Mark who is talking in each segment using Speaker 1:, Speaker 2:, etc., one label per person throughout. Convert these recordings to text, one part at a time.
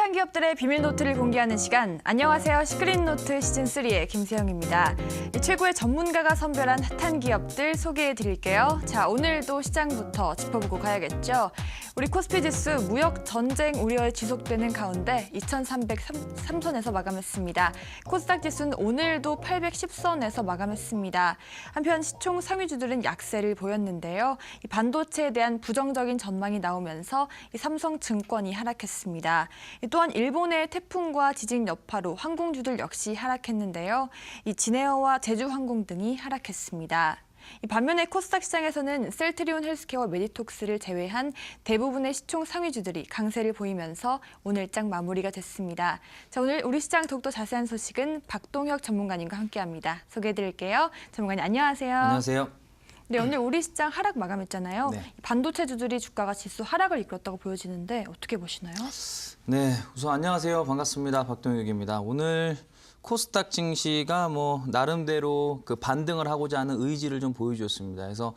Speaker 1: 핫한 기업들의 비밀 노트를 공개하는 시간. 안녕하세요. 시크릿 노트 시즌3의 김수영입니다. 최고의 전문가가 선별한 핫한 기업들 소개해 드릴게요. 자, 오늘도 시장부터 짚어보고 가야겠죠. 우리 코스피 지수 무역 전쟁 우려에 지속되는 가운데 2303선에서 마감했습니다. 코스닥 지수는 오늘도 810선에서 마감했습니다. 한편 시총 상위주들은 약세를 보였는데요. 이 반도체에 대한 부정적인 전망이 나오면서 이 삼성증권이 하락했습니다. 또한 일본의 태풍과 지진 여파로 항공주들 역시 하락했는데요. 이 진에어와 제주항공 등이 하락했습니다. 반면에 코스닥 시장에서는 셀트리온 헬스케어와 메디톡스를 제외한 대부분의 시총 상위주들이 강세를 보이면서 오늘장 마무리가 됐습니다. 자, 오늘 우리 시장 더욱더 자세한 소식은 박동혁 전문가님과 함께합니다. 소개해드릴게요. 전문가님 안녕하세요.
Speaker 2: 안녕하세요.
Speaker 1: 네, 오늘 우리 시장 하락 마감했잖아요.
Speaker 2: 네.
Speaker 1: 반도체주들이 주가가 지수 하락을 이끌었다고 보여지는데 어떻게 보시나요?
Speaker 2: 네, 우선 안녕하세요. 반갑습니다. 박동혁입니다. 오늘 코스닥 증시가 나름대로 그 반등을 하고자 하는 의지를 좀 보여줬습니다. 그래서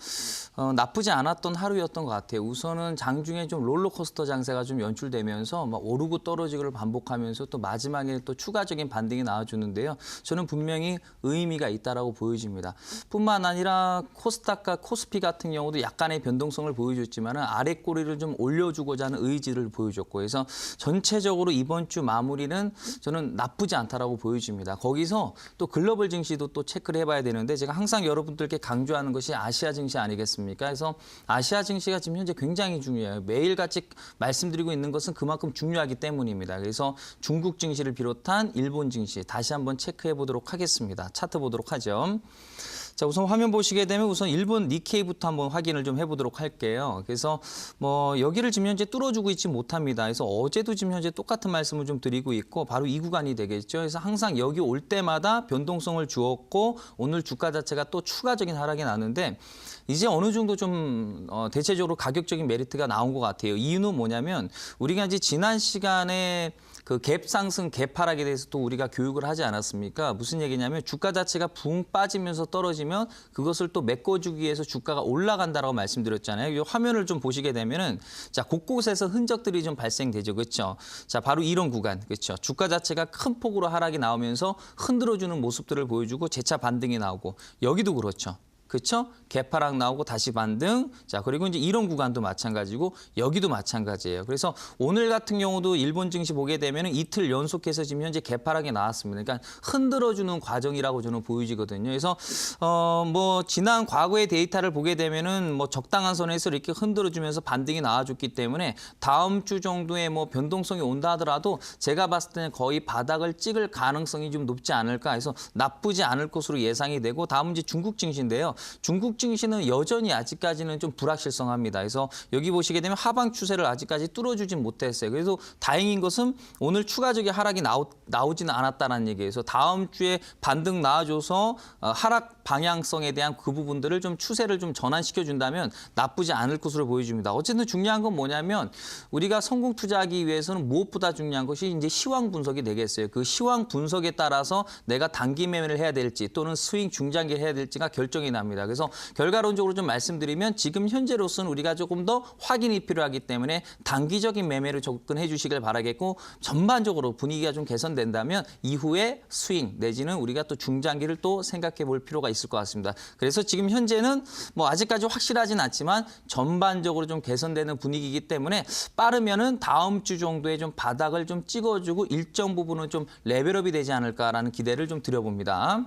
Speaker 2: 나쁘지 않았던 하루였던 것 같아요. 우선은 장중에 좀 롤러코스터 장세가 좀 연출되면서 오르고 떨어지기를 반복하면서 또 마지막에 또 추가적인 반등이 나와주는데요. 저는 분명히 의미가 있다라고 보여집니다. 뿐만 아니라 코스닥과 코스피 같은 경우도 약간의 변동성을 보여줬지만 아래 꼬리를 좀 올려주고자 하는 의지를 보여줬고 그래서 전체적으로 이번 주 마무리는 저는 나쁘지 않다라고 보여집니다. 거기서 또 글로벌 증시도 또 체크를 해봐야 되는데 제가 항상 여러분들께 강조하는 것이 아시아 증시 아니겠습니까? 그래서 아시아 증시가 지금 현재 굉장히 중요해요. 매일같이 말씀드리고 있는 것은 그만큼 중요하기 때문입니다. 그래서 중국 증시를 비롯한 일본 증시 다시 한번 체크해 보도록 하겠습니다. 차트 보도록 하죠. 자, 우선 화면 보시게 되면 우선 일본 니케이부터 한번 확인을 좀 해보도록 할게요. 그래서 여기를 지금 현재 뚫어주고 있지 못합니다. 그래서 어제도 지금 현재 똑같은 말씀을 좀 드리고 있고 바로 이 구간이 되겠죠. 그래서 항상 여기 올 때마다 변동성을 주었고 오늘 주가 자체가 또 추가적인 하락이 나는데 이제 어느 정도 좀 대체적으로 가격적인 메리트가 나온 것 같아요. 이유는 뭐냐면 우리가 이제 지난 시간에 그 갭 상승, 갭 하락에 대해서 또 우리가 교육을 하지 않았습니까? 무슨 얘기냐면 주가 자체가 붕 빠지면서 떨어지면 그것을 또 메꿔주기 위해서 주가가 올라간다라고 말씀드렸잖아요. 이 화면을 좀 보시게 되면은 자, 곳곳에서 흔적들이 좀 발생되죠. 그렇죠? 자, 바로 이런 구간. 그렇죠? 주가 자체가 큰 폭으로 하락이 나오면서 흔들어주는 모습들을 보여주고 재차 반등이 나오고 여기도 그렇죠. 그렇죠? 개파락 나오고 다시 반등. 자, 그리고 이제 이런 구간도 마찬가지고 여기도 마찬가지예요. 그래서 오늘 같은 경우도 일본 증시 보게 되면 이틀 연속해서 지금 현재 개파락이 나왔습니다. 그러니까 흔들어주는 과정이라고 저는 보여지거든요. 그래서 지난 과거의 데이터를 보게 되면은 적당한 선에서 이렇게 흔들어주면서 반등이 나와줬기 때문에 다음 주 정도의 변동성이 온다 하더라도 제가 봤을 때는 거의 바닥을 찍을 가능성이 좀 높지 않을까 해서 나쁘지 않을 것으로 예상이 되고 다음은 이제 중국 증시인데요. 중국 증시는 여전히 아직까지는 좀 불확실성합니다. 그래서 여기 보시게 되면 하방 추세를 아직까지 뚫어주진 못했어요. 그래서 다행인 것은 오늘 추가적인 하락이 나오지는 않았다는 얘기에서 다음 주에 반등 나와줘서 하락 방향성에 대한 그 부분들을 좀 추세를 좀 전환시켜준다면 나쁘지 않을 것으로 보여집니다. 어쨌든 중요한 건 뭐냐면 우리가 성공 투자하기 위해서는 무엇보다 중요한 것이 이제 시황 분석이 되겠어요. 그 시황 분석에 따라서 내가 단기 매매를 해야 될지 또는 스윙 중장기를 해야 될지가 결정이 납니다. 그래서 결과론적으로 좀 말씀드리면 지금 현재로서는 우리가 조금 더 확인이 필요하기 때문에 단기적인 매매를 접근해 주시길 바라겠고 전반적으로 분위기가 좀 개선된다면 이후에 스윙 내지는 우리가 또 중장기를 또 생각해 볼 필요가 있을 것 같습니다. 그래서 지금 현재는 아직까지 확실하진 않지만 전반적으로 좀 개선되는 분위기이기 때문에 빠르면은 다음 주 정도에 좀 바닥을 좀 찍어주고 일정 부분은 좀 레벨업이 되지 않을까라는 기대를 좀 드려봅니다.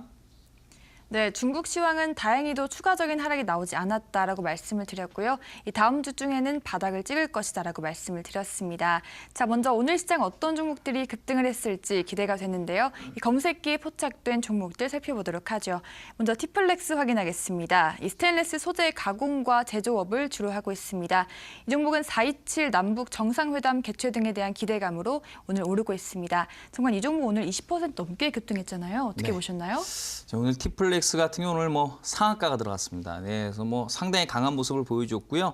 Speaker 1: 네, 중국 시황은 다행히도 추가적인 하락이 나오지 않았다라고 말씀을 드렸고요. 이 다음 주 중에는 바닥을 찍을 것이다라고 말씀을 드렸습니다. 자, 먼저 오늘 시장 어떤 종목들이 급등을 했을지 기대가 되는데요. 이 검색기에 포착된 종목들 살펴보도록 하죠. 먼저 티플렉스 확인하겠습니다. 이 스테인리스 소재 가공과 제조업을 주로 하고 있습니다. 이 종목은 4.27 남북 정상회담 개최 등에 대한 기대감으로 오늘 오르고 있습니다. 정말 이 종목 오늘 20% 넘게 급등했잖아요. 어떻게 보셨나요?
Speaker 2: 자, 오늘 티플렉스 같은 경우는 오늘 상한가가 들어갔습니다. 네, 그래서 상당히 강한 모습을 보여줬고요.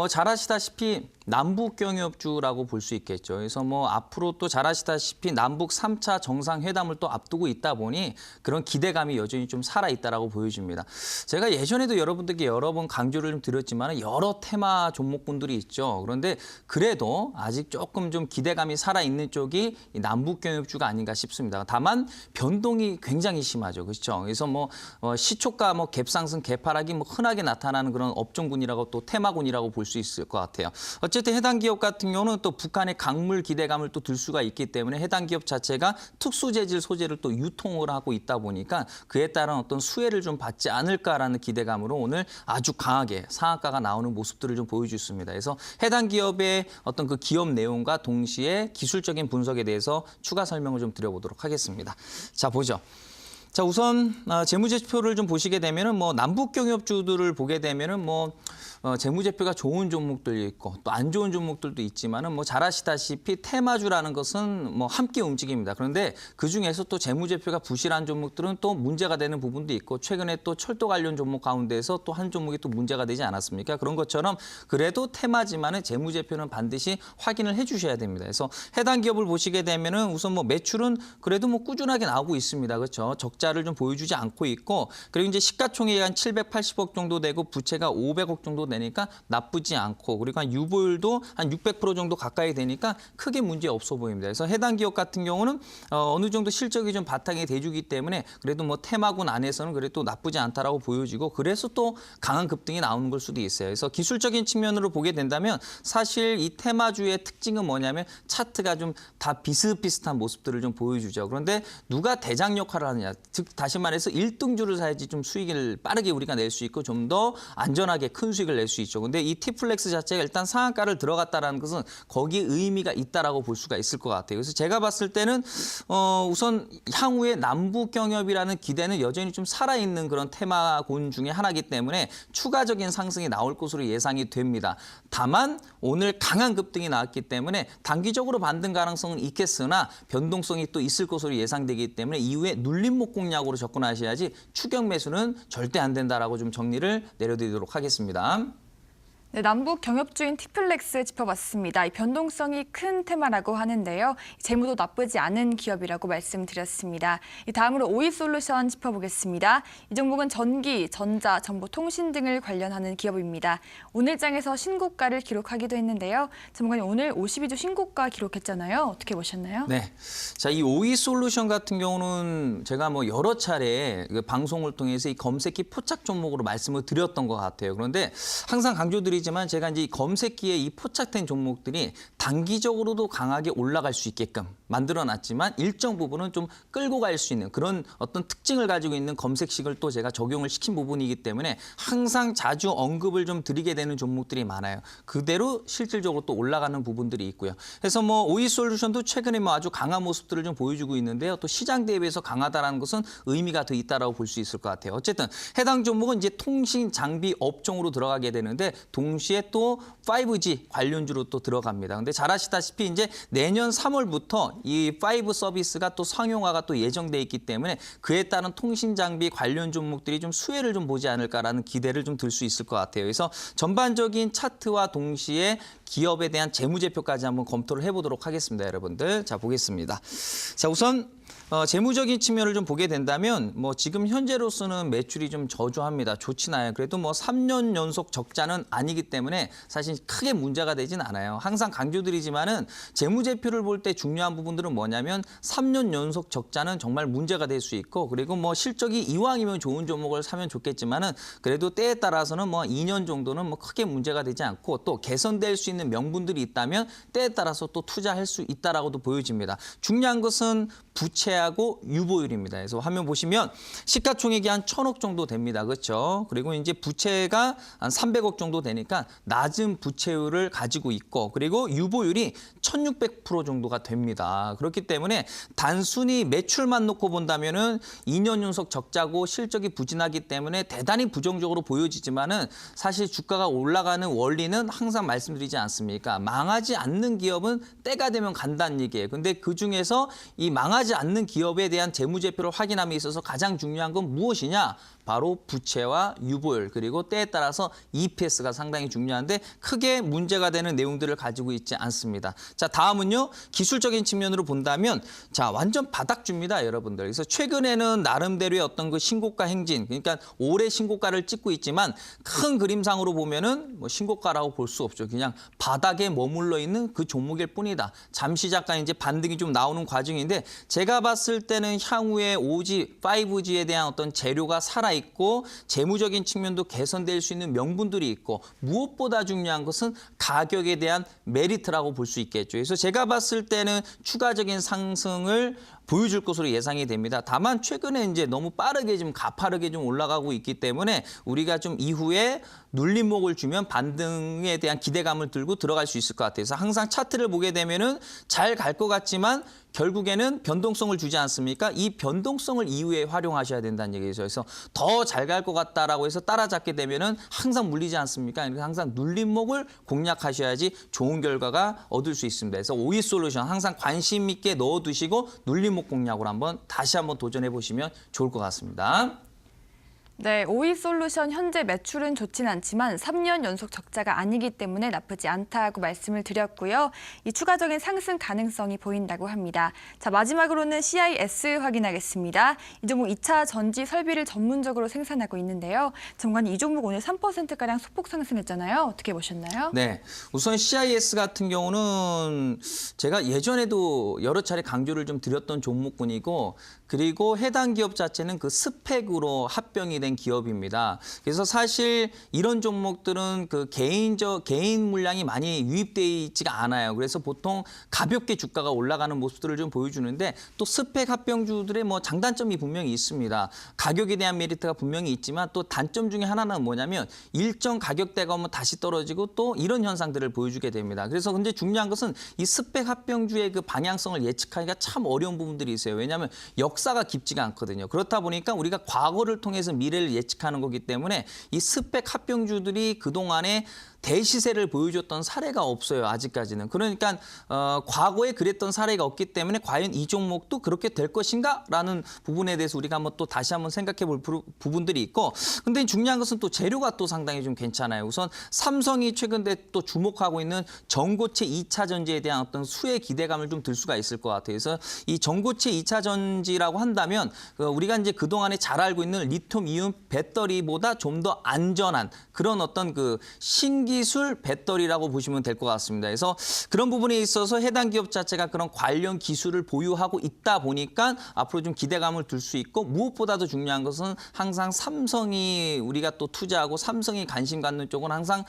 Speaker 2: 잘 아시다시피 남북경협주라고 볼 수 있겠죠. 그래서 뭐 앞으로 또 잘 아시다시피 남북 3차 정상회담을 또 앞두고 있다 보니 그런 기대감이 여전히 좀 살아있다라고 보여집니다. 제가 예전에도 여러분들께 여러 번 강조를 좀 드렸지만 여러 테마 종목군들이 있죠. 그런데 그래도 아직 조금 좀 기대감이 살아있는 쪽이 이 남북경협주가 아닌가 싶습니다. 다만 변동이 굉장히 심하죠. 그렇죠. 그래서 뭐 시초가 뭐 갭상승, 갭하락이 뭐 흔하게 나타나는 그런 업종군이라고 또 테마군이라고 볼 수 있을 것 같아요. 어쨌든 해당 기업 같은 경우는 또 북한의 강물 기대감을 또 들 수가 있기 때문에 해당 기업 자체가 특수 재질 소재를 또 유통을 하고 있다 보니까 그에 따른 어떤 수혜를 좀 받지 않을까라는 기대감으로 오늘 아주 강하게 상한가가 나오는 모습들을 좀 보여줬습니다. 그래서 해당 기업의 어떤 그 기업 내용과 동시에 기술적인 분석에 대해서 추가 설명을 좀 드려보도록 하겠습니다. 자, 보죠. 자, 우선 재무제표를 좀 보시게 되면은 뭐 남북경협주들을 보게 되면은 뭐 재무제표가 좋은 종목들이 있고 또 안 좋은 종목들도 있지만은 뭐 잘 아시다시피 테마주라는 것은 뭐 함께 움직입니다. 그런데 그 중에서 또 재무제표가 부실한 종목들은 또 문제가 되는 부분도 있고 최근에 또 철도 관련 종목 가운데서 또 한 종목이 또 문제가 되지 않았습니까? 그런 것처럼 그래도 테마지만은 재무제표는 반드시 확인을 해주셔야 됩니다. 그래서 해당 기업을 보시게 되면은 우선 뭐 매출은 그래도 뭐 꾸준하게 나오고 있습니다. 그렇죠? 적자를 좀 보여주지 않고 있고 그리고 이제 시가총액이 한 780억 정도 되고 부채가 500억 정도 되니까 나쁘지 않고 그리고 한 유보율도 한 600% 정도 가까이 되니까 크게 문제 없어 보입니다. 그래서 해당 기업 같은 경우는 어느 정도 실적이 좀 바탕이 돼주기 때문에 그래도 뭐 테마군 안에서는 그래도 나쁘지 않다라고 보여지고 그래서 또 강한 급등이 나오는 걸 수도 있어요. 그래서 기술적인 측면으로 보게 된다면 사실 이 테마주의 특징은 뭐냐면 차트가 좀 다 비슷비슷한 모습들을 좀 보여주죠. 그런데 누가 대장 역할을 하느냐, 즉 다시 말해서 1등주를 사야지 좀 수익을 빠르게 우리가 낼 수 있고 좀 더 안전하게 큰 수익을 낼 수 있죠. 근데 이 T플렉스 자체가 일단 상한가를 들어갔다라는 것은 거기에 의미가 있다라고 볼 수가 있을 것 같아요. 그래서 제가 봤을 때는 우선 향후에 남북경협이라는 기대는 여전히 좀 살아있는 그런 테마군 중에 하나이기 때문에 추가적인 상승이 나올 것으로 예상이 됩니다. 다만 오늘 강한 급등이 나왔기 때문에 단기적으로 반등 가능성은 있겠으나 변동성이 또 있을 것으로 예상되기 때문에 이후에 눌림목 공략으로 접근하셔야지 추격 매수는 절대 안 된다라고 좀 정리를 내려드리도록 하겠습니다.
Speaker 1: 네, 남북 경협주인 T플렉스 짚어봤습니다. 이 변동성이 큰 테마라고 하는데요. 재무도 나쁘지 않은 기업이라고 말씀드렸습니다. 다음으로 오이솔루션 짚어보겠습니다. 이 종목은 전기, 전자, 정보통신 등을 관련하는 기업입니다. 오늘장에서 신고가를 기록하기도 했는데요. 전문가님 오늘 52주 신고가 기록했잖아요. 어떻게 보셨나요?
Speaker 2: 네, 자, 이 오이솔루션 같은 경우는 제가 뭐 여러 차례 그 방송을 통해서 이 검색기 포착 종목으로 말씀을 드렸던 것 같아요. 그런데 항상 강조드리지만 제가 이제 이 검색기에 이 포착된 종목들이 단기적으로도 강하게 올라갈 수 있게끔 만들어놨지만 일정 부분은 좀 끌고 갈 수 있는 그런 어떤 특징을 가지고 있는 검색식을 또 제가 적용을 시킨 부분이기 때문에 항상 자주 언급을 좀 드리게 되는 종목들이 많아요. 그대로 실질적으로 또 올라가는 부분들이 있고요. 그래서 뭐 오이솔루션도 최근에 뭐 아주 강한 모습들을 좀 보여주고 있는데요. 또 시장 대비해서 강하다라는 것은 의미가 더 있다라고 볼 수 있을 것 같아요. 어쨌든 해당 종목은 이제 통신 장비 업종으로 들어가게 되는데 동시에 또 5G 관련주로 또 들어갑니다. 근데 잘 아시다시피 이제 내년 3월부터 이 5 서비스가 또 상용화가 또 예정돼 있기 때문에 그에 따른 통신 장비 관련 종목들이 좀 수혜를 좀 보지 않을까라는 기대를 좀 들 수 있을 것 같아요. 그래서 전반적인 차트와 동시에 기업에 대한 재무제표까지 한번 검토를 해보도록 하겠습니다, 여러분들. 자, 보겠습니다. 자, 우선 재무적인 측면을 좀 보게 된다면 뭐 지금 현재로서는 매출이 좀 저조합니다. 좋진 않아요. 그래도 뭐 3년 연속 적자는 아니기 때문에 사실 크게 문제가 되진 않아요. 항상 강조드리지만은 재무제표를 볼 때 중요한 부분들은 뭐냐면 3년 연속 적자는 정말 문제가 될 수 있고 그리고 뭐 실적이 이왕이면 좋은 종목을 사면 좋겠지만은 그래도 때에 따라서는 뭐 2년 정도는 뭐 크게 문제가 되지 않고 또 개선될 수 있는 명분들이 있다면 때에 따라서 또 투자할 수 있다라고도 보여집니다. 중요한 것은 부채하고 유보율입니다. 그래서 화면 보시면 시가총액이 한 1,000억 정도 됩니다. 그렇죠? 그리고 이제 부채가 한 300억 정도 되니까 낮은 부채율을 가지고 있고 그리고 유보율이 1,600% 정도가 됩니다. 그렇기 때문에 단순히 매출만 놓고 본다면은 2년 연속 적자고 실적이 부진하기 때문에 대단히 부정적으로 보여지지만은 사실 주가가 올라가는 원리는 항상 말씀드리지 않습니까? 망하지 않는 기업은 때가 되면 간다는 얘기예요. 근데 그 중에서 이 망하지 않는 기업에 대한 재무제표를 확인함에 있어서 가장 중요한 건 무엇이냐? 바로 부채와 유보율 그리고 때에 따라서 EPS가 상당히 중요한데 크게 문제가 되는 내용들을 가지고 있지 않습니다. 자, 다음은요. 기술적인 측면으로 본다면 자, 완전 바닥주입니다, 여러분들. 그래서 최근에는 나름대로의 어떤 그 신고가 행진, 그러니까 올해 신고가를 찍고 있지만 큰 그림상으로 보면은 뭐 신고가라고 볼 수 없죠. 그냥 바닥에 머물러 있는 그 종목일 뿐이다. 잠시 잠깐 이제 반등이 좀 나오는 과정인데 제가 봤을 때는 향후에 5G, 5G에 대한 어떤 재료가 살아 있고 재무적인 측면도 개선될 수 있는 명분들이 있고 무엇보다 중요한 것은 가격에 대한 메리트라고 볼 수 있겠죠. 그래서 제가 봤을 때는 추가적인 상승을 보여줄 것으로 예상이 됩니다. 다만 최근에 이제 너무 빠르게 좀 가파르게 좀 올라가고 있기 때문에 우리가 좀 이후에 눌림목을 주면 반등에 대한 기대감을 들고 들어갈 수 있을 것 같아요. 그래서 항상 차트를 보게 되면은 잘 갈 것 같지만 결국에는 변동성을 주지 않습니까? 이 변동성을 이후에 활용하셔야 된다는 얘기죠. 그래서 더 잘 갈 것 같다라고 해서 따라잡게 되면은 항상 물리지 않습니까? 그래서 항상 눌림목을 공략하셔야지 좋은 결과가 얻을 수 있습니다. 그래서 오이솔루션 항상 관심 있게 넣어두시고 눌림목 공략으로 다시 한번 도전해 보시면 좋을 것 같습니다.
Speaker 1: 네, 오이솔루션 현재 매출은 좋진 않지만 3년 연속 적자가 아니기 때문에 나쁘지 않다고 말씀을 드렸고요. 이 추가적인 상승 가능성이 보인다고 합니다. 자, 마지막으로는 CIS 확인하겠습니다. 이 종목 2차 전지 설비를 전문적으로 생산하고 있는데요. 전관이 이 종목 오늘 3%가량 소폭 상승했잖아요. 어떻게 보셨나요?
Speaker 2: 네, 우선 CIS 같은 경우는 제가 예전에도 여러 차례 강조를 좀 드렸던 종목군이고 그리고 해당 기업 자체는 그 스펙으로 합병이 된 기업입니다. 그래서 사실 이런 종목들은 그 개인 물량이 많이 유입돼 있지가 않아요. 그래서 보통 가볍게 주가가 올라가는 모습들을 좀 보여주는데 또 스펙 합병주들의 뭐 장단점이 분명히 있습니다. 가격에 대한 메리트가 분명히 있지만 또 단점 중에 하나는 뭐냐면 일정 가격대가 오면 다시 떨어지고 또 이런 현상들을 보여주게 됩니다. 그래서 근데 중요한 것은 이 스펙 합병주의 그 방향성을 예측하기가 참 어려운 부분들이 있어요. 왜냐하면 역사가 깊지가 않거든요. 그렇다 보니까 우리가 과거를 통해서 미래를 예측하는 거기 때문에 이 스펙 합병주들이 그동안에 대시세를 보여줬던 사례가 없어요. 아직까지는. 그러니까 과거에 그랬던 사례가 없기 때문에 과연 이 종목도 그렇게 될 것인가? 라는 부분에 대해서 우리가 또 다시 한번 생각해 볼 부분들이 있고 근데 중요한 것은 또 재료가 또 상당히 좀 괜찮아요. 우선 삼성이 최근에 또 주목하고 있는 전고체 2차 전지에 대한 어떤 수혜 기대감을 좀 들 수가 있을 것 같아요. 그래서 이 전고체 2차 전지라고 한다면 우리가 이제 그동안에 잘 알고 있는 리튬 이온 배터리보다 좀 더 안전한 그런 어떤 그 신기술 배터리라고 보시면 될 것 같습니다. 그래서 그런 부분에 있어서 해당 기업 자체가 그런 관련 기술을 보유하고 있다 보니까 앞으로 좀 기대감을 둘 수 있고 무엇보다도 중요한 것은 항상 삼성이 우리가 또 투자하고 삼성이 관심 갖는 쪽은 항상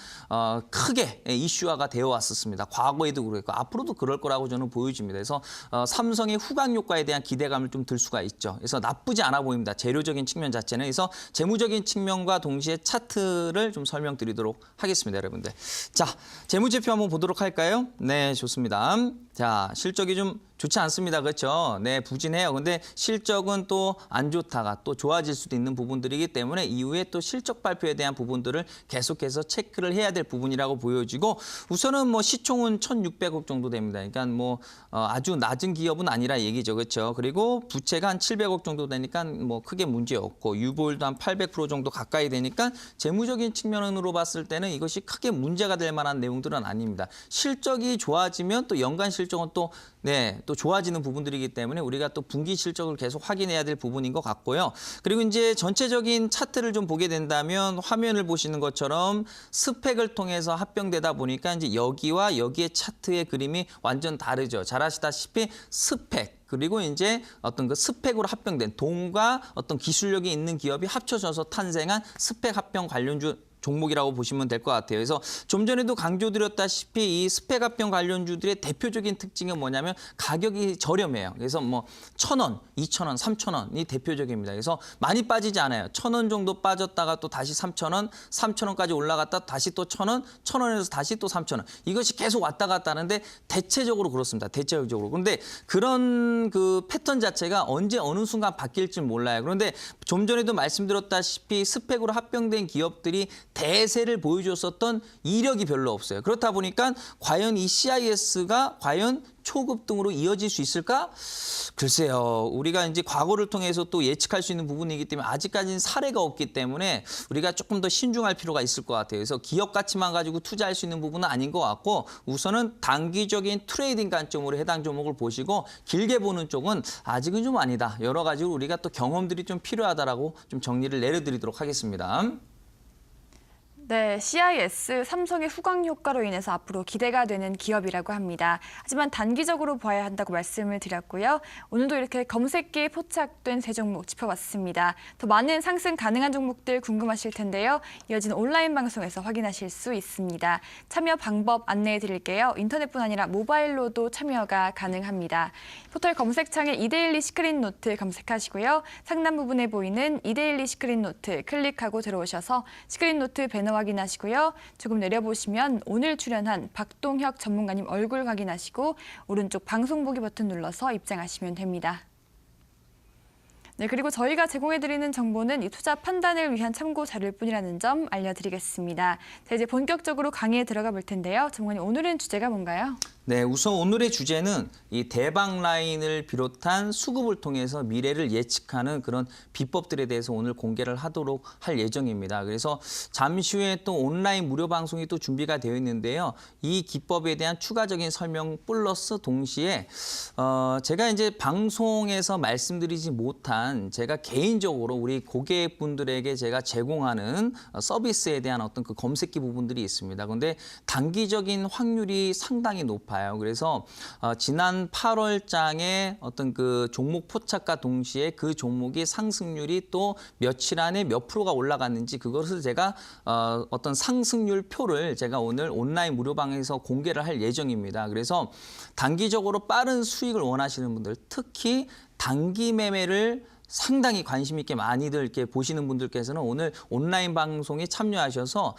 Speaker 2: 크게 이슈화가 되어 왔었습니다. 과거에도 그랬고 앞으로도 그럴 거라고 저는 보여집니다. 그래서 삼성의 후광 효과에 대한 기대감을 좀 들 수가 있죠. 그래서 나쁘지 않아 보입니다. 재료적인 측면 자체는. 그래서 재무적인 측면과 동시에 차트를 좀 설명드리도록 하겠습니다, 여러분들. 자, 재무제표 한번 보도록 할까요? 네, 좋습니다. 자, 실적이 좀 좋지 않습니다. 그렇죠? 네, 부진해요. 근데 실적은 또 안 좋다가 또 좋아질 수도 있는 부분들이기 때문에 이후에 또 실적 발표에 대한 부분들을 계속해서 체크를 해야 될 부분이라고 보여지고 우선은 뭐 시총은 1,600억 정도 됩니다. 그러니까 뭐 아주 낮은 기업은 아니라 얘기죠. 그렇죠? 그리고 부채가 한 700억 정도 되니까 뭐 크게 문제 없고 유보율도 한 800% 정도 가까이 되니까 재무적인 측면으로 봤을 때는 이것이 크게 문제가 될 만한 내용들은 아닙니다. 실적이 좋아지면 또 연간 실적은 또 좋아지는 부분들이기 때문에 우리가 또 분기 실적을 계속 확인해야 될 부분인 것 같고요. 그리고 이제 전체적인 차트를 좀 보게 된다면 화면을 보시는 것처럼 스펙을 통해서 합병되다 보니까 이제 여기와 여기의 차트의 그림이 완전 다르죠. 잘 아시다시피 스펙 그리고 이제 어떤 그 스펙으로 합병된 돈과 어떤 기술력이 있는 기업이 합쳐져서 탄생한 스펙 합병 관련주 종목이라고 보시면 될 것 같아요. 그래서 좀 전에도 강조드렸다시피 이 스펙 합병 관련주들의 대표적인 특징은 뭐냐면 가격이 저렴해요. 그래서 뭐 1,000원, 2,000원, 3,000원이 대표적입니다. 그래서 많이 빠지지 않아요. 1,000원 정도 빠졌다가 또 다시 3,000원, 3,000원까지 올라갔다 다시 또 1,000원, 1,000원에서 다시 또 3,000원. 이것이 계속 왔다 갔다 하는데 대체적으로 그렇습니다. 대체적으로. 그런데 그런 그 패턴 자체가 언제 어느 순간 바뀔지 몰라요. 그런데 좀 전에도 말씀드렸다시피 스펙으로 합병된 기업들이 대세를 보여줬었던 이력이 별로 없어요. 그렇다 보니까 과연 이 CIS가 과연 초급 등으로 이어질 수 있을까? 글쎄요. 우리가 이제 과거를 통해서 또 예측할 수 있는 부분이기 때문에 아직까지는 사례가 없기 때문에 우리가 조금 더 신중할 필요가 있을 것 같아요. 그래서 기업 가치만 가지고 투자할 수 있는 부분은 아닌 것 같고 우선은 단기적인 트레이딩 관점으로 해당 종목을 보시고 길게 보는 쪽은 아직은 좀 아니다. 여러 가지로 우리가 또 경험들이 좀 필요하다라고 좀 정리를 내려드리도록 하겠습니다.
Speaker 1: 네, CIS, 삼성의 후광 효과로 인해서 앞으로 기대가 되는 기업이라고 합니다. 하지만 단기적으로 봐야 한다고 말씀을 드렸고요. 오늘도 이렇게 검색기에 포착된 세 종목 짚어봤습니다. 더 많은 상승 가능한 종목들 궁금하실 텐데요. 이어지는 온라인 방송에서 확인하실 수 있습니다. 참여 방법 안내해 드릴게요. 인터넷뿐 아니라 모바일로도 참여가 가능합니다. 포털 검색창에 이데일리 시크릿 노트 검색하시고요. 상단 부분에 보이는 이데일리 시크릿 노트 클릭하고 들어오셔서 시크릿 노트 배너 확인하시고요. 조금 내려보시면 오늘 출연한 박동혁 전문가님 얼굴 확인하시고 오른쪽 방송 보기 버튼 눌러서 입장하시면 됩니다. 네, 그리고 저희가 제공해드리는 정보는 이 투자 판단을 위한 참고 자료일 뿐이라는 점 알려드리겠습니다. 자, 이제 본격적으로 강의에 들어가 볼 텐데요. 전문가님, 오늘은 주제가 뭔가요?
Speaker 2: 네, 우선 오늘의 주제는 이 대박 라인을 비롯한 수급을 통해서 미래를 예측하는 그런 비법들에 대해서 오늘 공개를 하도록 할 예정입니다. 그래서 잠시 후에 또 온라인 무료 방송이 또 준비가 되어 있는데요. 이 기법에 대한 추가적인 설명 플러스 동시에 제가 이제 방송에서 말씀드리지 못한 제가 개인적으로 우리 고객분들에게 제가 제공하는 서비스에 대한 어떤 그 검색기 부분들이 있습니다. 그런데 단기적인 확률이 상당히 높아요. 그래서 지난 8월장에 어떤 그 종목 포착과 동시에 그 종목이 상승률이 또 며칠 안에 몇 프로가 올라갔는지 그것을 제가 어떤 상승률 표를 제가 오늘 온라인 무료방에서 공개를 할 예정입니다. 그래서 단기적으로 빠른 수익을 원하시는 분들, 특히 단기 매매를 상당히 관심 있게 많이들 이렇게 보시는 분들께서는 오늘 온라인 방송에 참여하셔서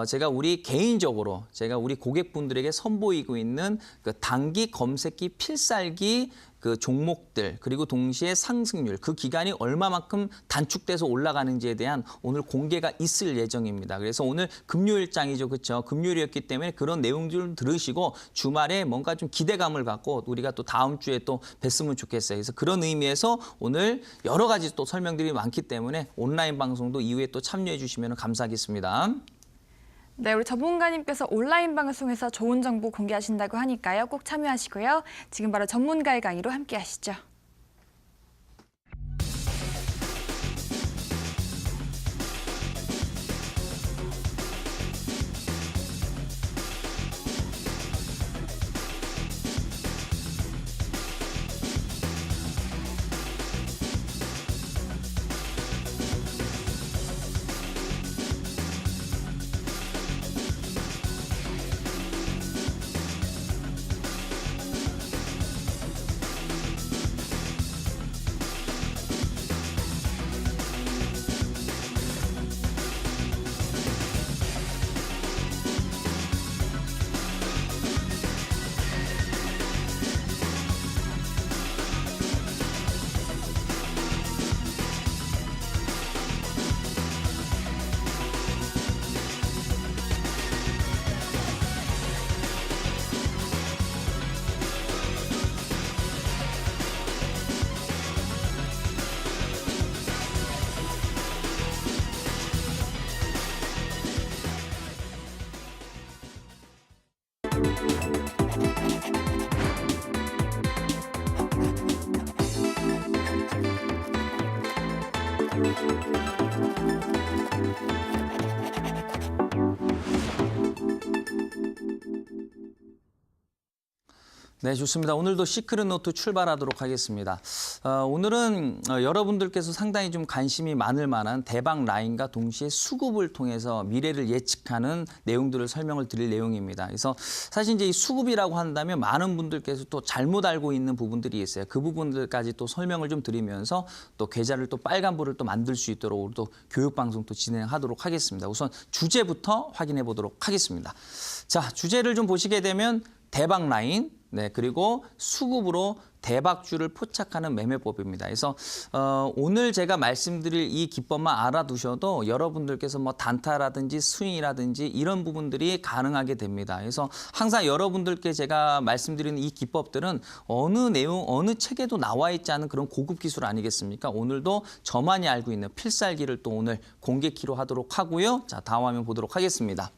Speaker 2: 제가 개인적으로 우리 고객분들에게 선보이고 있는 그 단기 검색기 필살기 그 종목들 그리고 동시에 상승률 그 기간이 얼마만큼 단축돼서 올라가는지에 대한 오늘 공개가 있을 예정입니다. 그래서 오늘 금요일장이죠. 그렇죠? 금요일이었기 때문에 그런 내용들을 들으시고 주말에 뭔가 좀 기대감을 갖고 우리가 또 다음 주에 또 뵀으면 좋겠어요. 그래서 그런 의미에서 오늘 여러 가지 또 설명들이 많기 때문에 온라인 방송도 이후에 또 참여해 주시면 감사하겠습니다.
Speaker 1: 네, 우리 전문가님께서 온라인 방송에서 좋은 정보 공개하신다고 하니까요. 꼭 참여하시고요. 지금 바로 전문가의 강의로 함께 하시죠.
Speaker 2: 네, 좋습니다. 오늘도 시크릿 노트 출발하도록 하겠습니다. 오늘은 여러분들께서 상당히 좀 관심이 많을 만한 대박 라인과 동시에 수급을 통해서 미래를 예측하는 내용들을 설명을 드릴 내용입니다. 그래서 사실 이제 이 수급이라고 한다면 많은 분들께서 또 잘못 알고 있는 부분들이 있어요. 그 부분들까지 또 설명을 좀 드리면서 또 계좌를 또 빨간불을 또 만들 수 있도록 우리 또 교육 방송 또 진행하도록 하겠습니다. 우선 주제부터 확인해 보도록 하겠습니다. 자, 주제를 좀 보시게 되면 대박 라인, 네, 그리고 수급으로 대박주를 포착하는 매매법입니다. 그래서 오늘 제가 말씀드릴 이 기법만 알아두셔도 여러분들께서 뭐 단타라든지 스윙이라든지 이런 부분들이 가능하게 됩니다. 그래서 항상 여러분들께 제가 말씀드리는 이 기법들은 어느 내용, 어느 책에도 나와 있지 않은 그런 고급 기술 아니겠습니까? 오늘도 저만이 알고 있는 필살기를 또 오늘 공개키로 하도록 하고요. 자, 다음 화면 보도록 하겠습니다.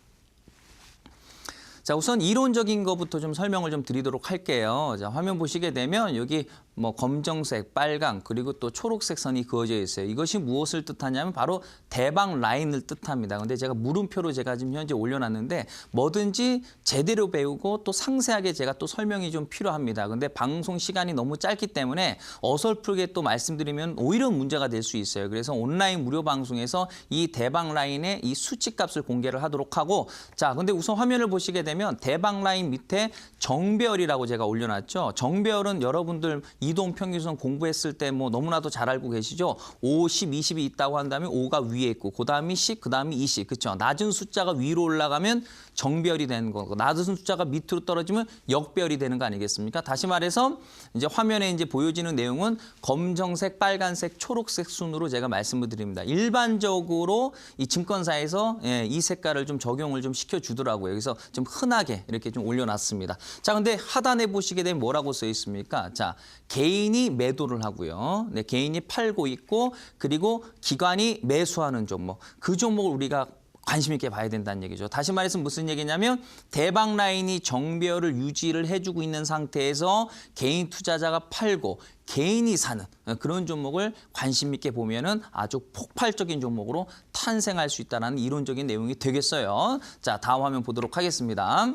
Speaker 2: 자, 우선 이론적인 것부터 좀 설명을 좀 드리도록 할게요. 자, 화면 보시게 되면 여기 뭐 검정색, 빨강, 그리고 또 초록색 선이 그어져 있어요. 이것이 무엇을 뜻하냐면 바로 대박 라인을 뜻합니다. 근데 제가 물음표로 제가 지금 현재 올려놨는데 뭐든지 제대로 배우고 또 상세하게 제가 또 설명이 좀 필요합니다. 근데 방송 시간이 너무 짧기 때문에 어설프게 또 말씀드리면 오히려 문제가 될 수 있어요. 그래서 온라인 무료 방송에서 이 대박 라인의 이 수치값을 공개를 하도록 하고, 자, 근데 우선 화면을 보시게 되면 대박 라인 밑에 정배열이라고 제가 올려놨죠. 정배열은 여러분들 이동 평균선 공부했을 때 뭐 너무나도 잘 알고 계시죠. 5, 10, 20이 있다고 한다면 5가 위에 있고 그다음이 10, 그다음이 20. 그렇죠? 낮은 숫자가 위로 올라가면 정배열이 되는 거고 낮은 숫자가 밑으로 떨어지면 역배열이 되는 거 아니겠습니까? 다시 말해서 이제 화면에 이제 보여지는 내용은 검정색, 빨간색, 초록색 순으로 제가 말씀을 드립니다. 일반적으로 이 증권사에서 이 색깔을 좀 적용을 좀 시켜주더라고요. 그래서 좀 흔하게 이렇게 좀 올려놨습니다. 자, 근데 하단에 보시게 되면 뭐라고 써 있습니까? 자, 개인이 매도를 하고요. 네, 개인이 팔고 있고 그리고 기관이 매수하는 종목. 그 종목을 우리가 관심 있게 봐야 된다는 얘기죠. 다시 말해서 무슨 얘기냐면 대박 라인이 정배열을 유지를 해주고 있는 상태에서 개인 투자자가 팔고 개인이 사는 그런 종목을 관심 있게 보면은 아주 폭발적인 종목으로 탄생할 수 있다는 이론적인 내용이 되겠어요. 자, 다음 화면 보도록 하겠습니다.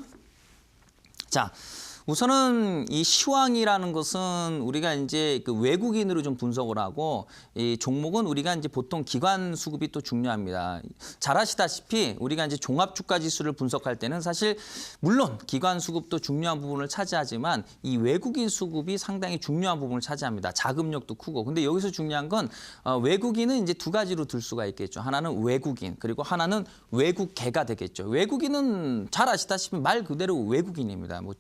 Speaker 2: 자, 우선은 이 시황이라는 것은 우리가 이제 그 외국인으로 좀 분석을 하고 이 종목은 우리가 이제 보통 기관 수급이 또 중요합니다. 잘 아시다시피 우리가 이제 종합주가 지수를 분석할 때는 사실 물론 기관 수급도 중요한 부분을 차지하지만 이 외국인 수급이 상당히 중요한 부분을 차지합니다. 자금력도 크고. 근데 여기서 중요한 건 외국인은 이제 두 가지로 들 수가 있겠죠. 하나는 외국인 그리고 하나는 외국계가 되겠죠. 외국인은 잘 아시다시피 말 그대로 외국인입니다. 뭐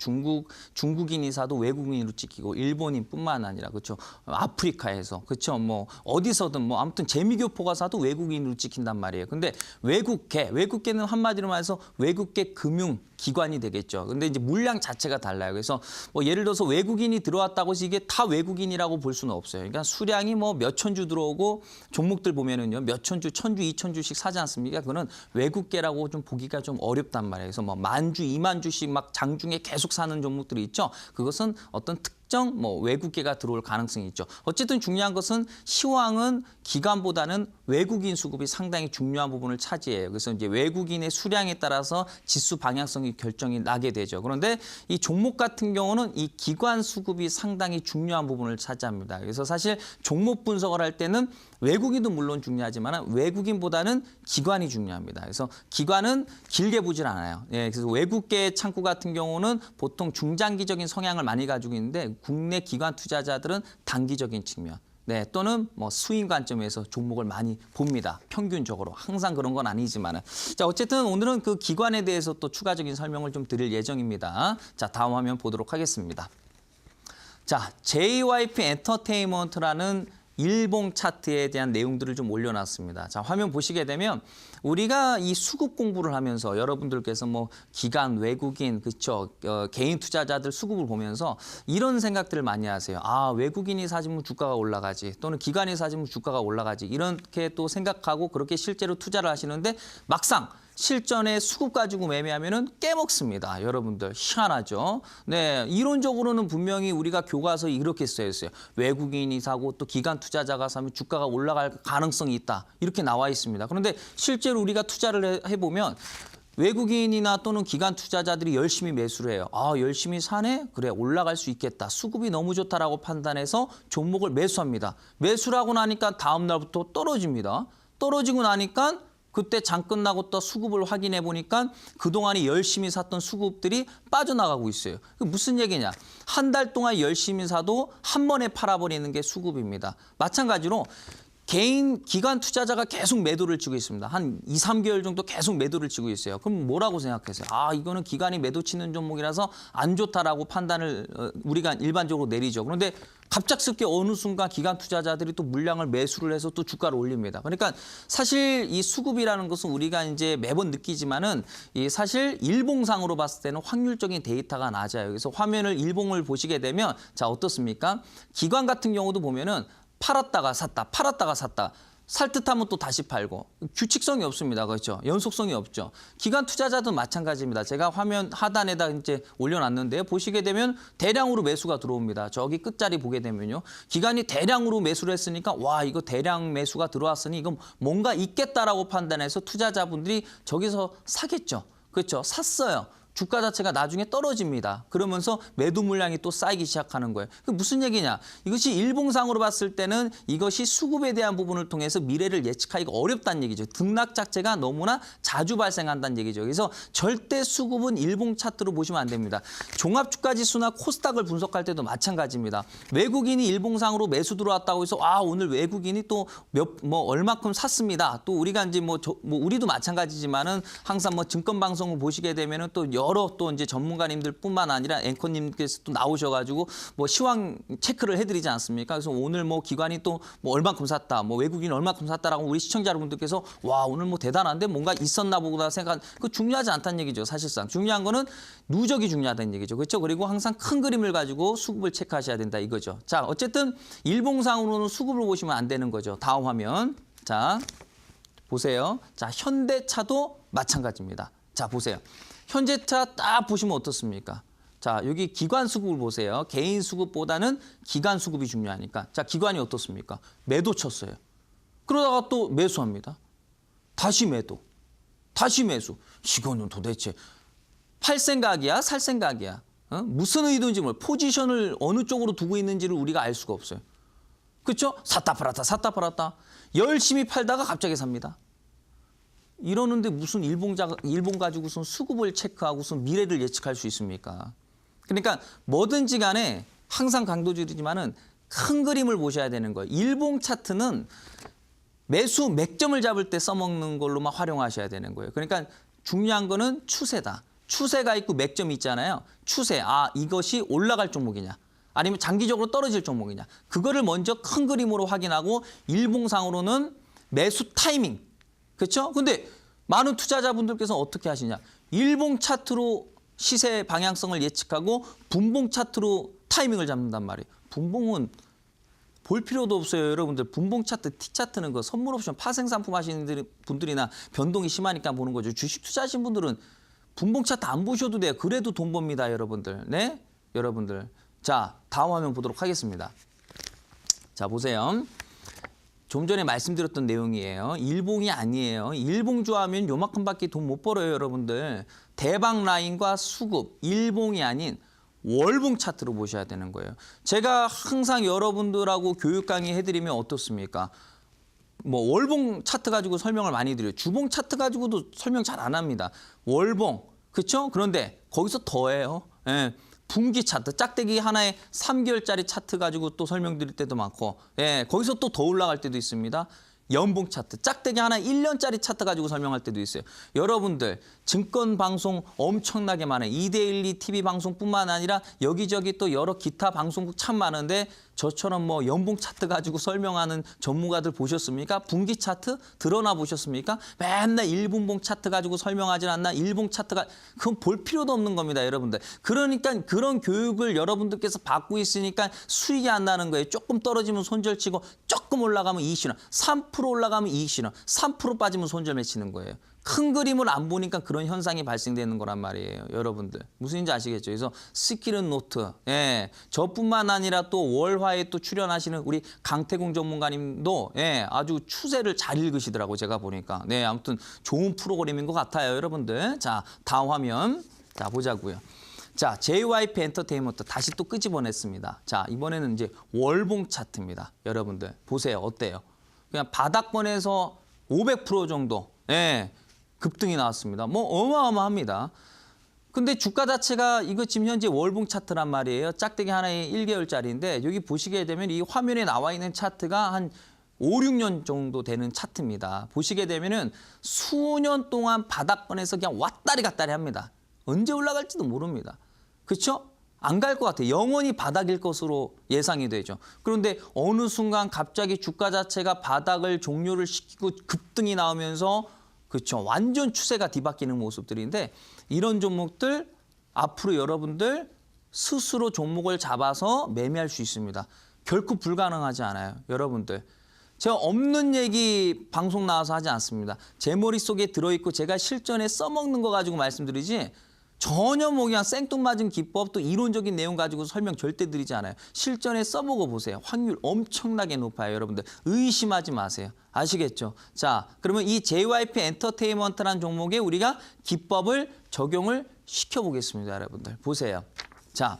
Speaker 2: 중국인이 사도 외국인으로 찍히고 일본인뿐만 아니라 그렇죠. 아프리카에서 그렇죠. 뭐 어디서든 뭐 아무튼 재미교포가 사도 외국인으로 찍힌단 말이에요. 근데 외국계는 한마디로 말해서 외국계 금융 기관이 되겠죠. 근데 이제 물량 자체가 달라요. 그래서 뭐 예를 들어서 외국인이 들어왔다고 해서 이게 다 외국인이라고 볼 수는 없어요. 그러니까 수량이 뭐 몇천 주 들어오고 종목들 보면은요. 몇천 주, 천주, 이천주씩 사지 않습니까? 그거는 외국계라고 좀 보기가 좀 어렵단 말이에요. 그래서 뭐 만주, 이만주씩 막 장중에 계속 사는 종목들이 있죠. 그것은 어떤 특정 뭐 외국계가 들어올 가능성이 있죠. 어쨌든 중요한 것은 시황은 기관보다는 외국인 수급이 상당히 중요한 부분을 차지해요. 그래서 이제 외국인의 수량에 따라서 지수 방향성이 결정이 나게 되죠. 그런데 이 종목 같은 경우는 이 기관 수급이 상당히 중요한 부분을 차지합니다. 그래서 사실 종목 분석을 할 때는 외국인도 물론 중요하지만 외국인보다는 기관이 중요합니다. 그래서 기관은 길게 보질 않아요. 예, 그래서 외국계 창구 같은 경우는 보통 중장기적인 성향을 많이 가지고 있는데 국내 기관 투자자들은 단기적인 측면. 네, 또는 뭐 스윙 관점에서 종목을 많이 봅니다. 평균적으로. 항상 그런 건 아니지만은. 자, 어쨌든 오늘은 그 기관에 대해서 또 추가적인 설명을 좀 드릴 예정입니다. 자, 다음 화면 보도록 하겠습니다. 자, JYP 엔터테인먼트라는 일봉 차트에 대한 내용들을 좀 올려놨습니다. 자, 화면 보시게 되면 우리가 이 수급 공부를 하면서 여러분들께서 뭐 기관, 외국인, 그렇죠, 개인 투자자들 수급을 보면서 이런 생각들을 많이 하세요. 아, 외국인이 사주면 주가가 올라가지, 또는 기관이 사주면 주가가 올라가지, 이렇게 또 생각하고 그렇게 실제로 투자를 하시는데 막상 실전에 수급 가지고 매매하면은 깨먹습니다. 여러분들 희한하죠. 네, 이론적으로는 분명히 우리가 교과서에 이렇게 써 있어요. 외국인이 사고 또 기관 투자자가 사면 주가가 올라갈 가능성이 있다. 이렇게 나와 있습니다. 그런데 실제로 우리가 투자를 해보면 외국인이나 또는 기관 투자자들이 열심히 매수를 해요. 아, 열심히 사네? 그래, 올라갈 수 있겠다. 수급이 너무 좋다라고 판단해서 종목을 매수합니다. 매수를 하고 나니까 다음 날부터 떨어집니다. 떨어지고 나니까 그때 장 끝나고 또 수급을 확인해 보니까 그동안에 열심히 샀던 수급들이 빠져나가고 있어요. 무슨 얘기냐? 한 달 동안 열심히 사도 한 번에 팔아버리는 게 수급입니다. 마찬가지로 개인 기관 투자자가 계속 매도를 치고 있습니다. 한 2, 3개월 정도 계속 매도를 치고 있어요. 그럼 뭐라고 생각하세요? 아, 이거는 기관이 매도 치는 종목이라서 안 좋다라고 판단을 우리가 일반적으로 내리죠. 그런데 갑작스럽게 어느 순간 기관 투자자들이 또 물량을 매수를 해서 또 주가를 올립니다. 그러니까 사실 이 수급이라는 것은 우리가 이제 매번 느끼지만은 이 사실 일봉상으로 봤을 때는 확률적인 데이터가 낮아요. 그래서 화면을 일봉을 보시게 되면 자, 어떻습니까? 기관 같은 경우도 보면은 팔았다가 샀다, 팔았다가 샀다. 살 듯하면 또 다시 팔고 규칙성이 없습니다. 그렇죠? 연속성이 없죠. 기관 투자자도 마찬가지입니다. 제가 화면 하단에다 이제 올려놨는데요. 보시게 되면 대량으로 매수가 들어옵니다. 저기 끝자리 보게 되면요. 기관이 대량으로 매수를 했으니까 와, 이거 대량 매수가 들어왔으니 이건 뭔가 있겠다라고 판단해서 투자자분들이 저기서 사겠죠. 그렇죠? 샀어요. 주가 자체가 나중에 떨어집니다. 그러면서 매도 물량이 또 쌓이기 시작하는 거예요. 그 무슨 얘기냐? 이것이 일봉상으로 봤을 때는 이것이 수급에 대한 부분을 통해서 미래를 예측하기가 어렵다는 얘기죠. 등락 자체가 너무나 자주 발생한다는 얘기죠. 그래서 절대 수급은 일봉 차트로 보시면 안 됩니다. 종합주가지수나 코스닥을 분석할 때도 마찬가지입니다. 외국인이 일봉상으로 매수 들어왔다고 해서 아, 오늘 외국인이 또 얼마큼 샀습니다. 또 우리가 이제 우리도 마찬가지지만은 항상 증권 방송을 보시게 되면은 또 여러 또 이제 전문가님들뿐만 아니라 앵커님께서 또 나오셔가지고 시황 체크를 해드리지 않습니까? 그래서 오늘 기관이 또 얼마큼 샀다, 외국인 얼마큼 샀다라고 우리 시청자 여러분들께서 와, 오늘 대단한데 뭔가 있었나 보다 생각. 그 중요하지 않다는 얘기죠. 사실상 중요한 거는 누적이 중요하다는 얘기죠. 그렇죠? 그리고 항상 큰 그림을 가지고 수급을 체크하셔야 된다 이거죠. 자, 어쨌든 일봉상으로는 수급을 보시면 안 되는 거죠. 다음 화면. 자, 보세요. 자, 현대차도 마찬가지입니다. 자, 보세요. 현대차 딱 보시면 어떻습니까? 자, 여기 기관 수급을 보세요. 개인 수급보다는 기관 수급이 중요하니까. 자, 기관이 어떻습니까? 매도 쳤어요. 그러다가 또 매수합니다. 다시 매도. 다시 매수. 이거는 도대체 팔 생각이야? 살 생각이야? 무슨 의도인지 포지션을 어느 쪽으로 두고 있는지를 우리가 알 수가 없어요. 그렇죠? 샀다 팔았다, 샀다 팔았다. 열심히 팔다가 갑자기 삽니다. 이러는데 무슨 일봉 가지고선 수급을 체크하고선 미래를 예측할 수 있습니까? 그러니까 뭐든지 간에 항상 강조드리지만은 큰 그림을 보셔야 되는 거예요. 일봉 차트는 매수 맥점을 잡을 때 써먹는 걸로만 활용하셔야 되는 거예요. 그러니까 중요한 거는 추세다. 추세가 있고 맥점이 있잖아요. 추세, 이것이 올라갈 종목이냐. 아니면 장기적으로 떨어질 종목이냐. 그거를 먼저 큰 그림으로 확인하고 일봉상으로는 매수 타이밍. 그렇죠? 근데 많은 투자자분들께서 어떻게 하시냐. 일봉 차트로 시세 방향성을 예측하고 분봉 차트로 타이밍을 잡는단 말이에요. 분봉은 볼 필요도 없어요. 여러분들 분봉 차트, T 차트는 그 선물 옵션 파생 상품 하시는 분들이나 변동이 심하니까 보는 거죠. 주식 투자하신 분들은 분봉 차트 안 보셔도 돼요. 그래도 돈 법니다, 여러분들. 네? 여러분들. 자, 다음 화면 보도록 하겠습니다. 자, 보세요. 좀 전에 말씀드렸던 내용이에요. 일봉이 아니에요. 일봉주 하면 요만큼밖에 돈 못 벌어요, 여러분들. 대박 라인과 수급, 일봉이 아닌 월봉 차트로 보셔야 되는 거예요. 제가 항상 여러분들하고 교육 강의 해드리면 어떻습니까? 월봉 차트 가지고 설명을 많이 드려요. 주봉 차트 가지고도 설명 잘 안 합니다. 월봉, 그렇죠? 그런데 거기서 더해요. 예. 분기 차트, 짝대기 하나에 3개월짜리 차트 가지고 또 설명드릴 때도 많고, 예, 거기서 또 더 올라갈 때도 있습니다. 연봉 차트, 짝대기 하나 1년짜리 차트 가지고 설명할 때도 있어요. 여러분들 증권 방송 엄청나게 많아요. 2대1 TV 방송뿐만 아니라 여기저기 또 여러 기타 방송국 참 많은데 저처럼 연봉 차트 가지고 설명하는 전문가들 보셨습니까? 분기 차트 드러나 보셨습니까? 맨날 일분봉 차트 가지고 설명하지 않나? 일봉 차트가 그건 볼 필요도 없는 겁니다, 여러분들. 그러니까 그런 교육을 여러분들께서 받고 있으니까 수익이 안 나는 거예요. 조금 떨어지면 손절치고 조금 올라가면 이익 실현, 3% 올라가면 이익 실현, 3% 빠지면 손절 맺히는 거예요. 큰 그림을 안 보니까 그런 현상이 발생되는 거란 말이에요, 여러분들. 무슨인지 아시겠죠? 그래서 스킬은 노트, 예, 저뿐만 아니라 또 월화에 또 출연하시는 우리 강태공 전문가님도 예, 아주 추세를 잘 읽으시더라고요, 제가 보니까. 네, 아무튼 좋은 프로그램인 것 같아요, 여러분들. 자, 다음 화면 자 보자고요. 자, JYP 엔터테인먼트 다시 또 끄집어냈습니다. 자, 이번에는 이제 월봉 차트입니다, 여러분들. 보세요, 어때요? 그냥 바닥권에서 500% 정도, 예, 급등이 나왔습니다. 어마어마합니다. 근데 주가 자체가 이거 지금 현재 월봉 차트란 말이에요. 짝대기 하나에 1개월짜리인데 여기 보시게 되면 이 화면에 나와 있는 차트가 한 5, 6년 정도 되는 차트입니다. 보시게 되면은 수년 동안 바닥권에서 그냥 왔다리 갔다리 합니다. 언제 올라갈지도 모릅니다. 그렇죠? 안 갈 것 같아요. 영원히 바닥일 것으로 예상이 되죠. 그런데 어느 순간 갑자기 주가 자체가 바닥을 종료를 시키고 급등이 나오면서 그렇죠. 완전 추세가 뒤바뀌는 모습들인데 이런 종목들 앞으로 여러분들 스스로 종목을 잡아서 매매할 수 있습니다. 결코 불가능하지 않아요. 여러분들. 제가 없는 얘기 방송 나와서 하지 않습니다. 제 머릿속에 들어있고 제가 실전에 써먹는 거 가지고 말씀드리지 전혀 뭐 그냥 생뚱맞은 기법 또 이론적인 내용 가지고 설명 절대 드리지 않아요. 실전에 써보고 보세요. 확률 엄청나게 높아요. 여러분들 의심하지 마세요. 아시겠죠? 자, 그러면 이 JYP 엔터테인먼트라는 종목에 우리가 기법을 적용을 시켜보겠습니다. 여러분들 보세요. 자,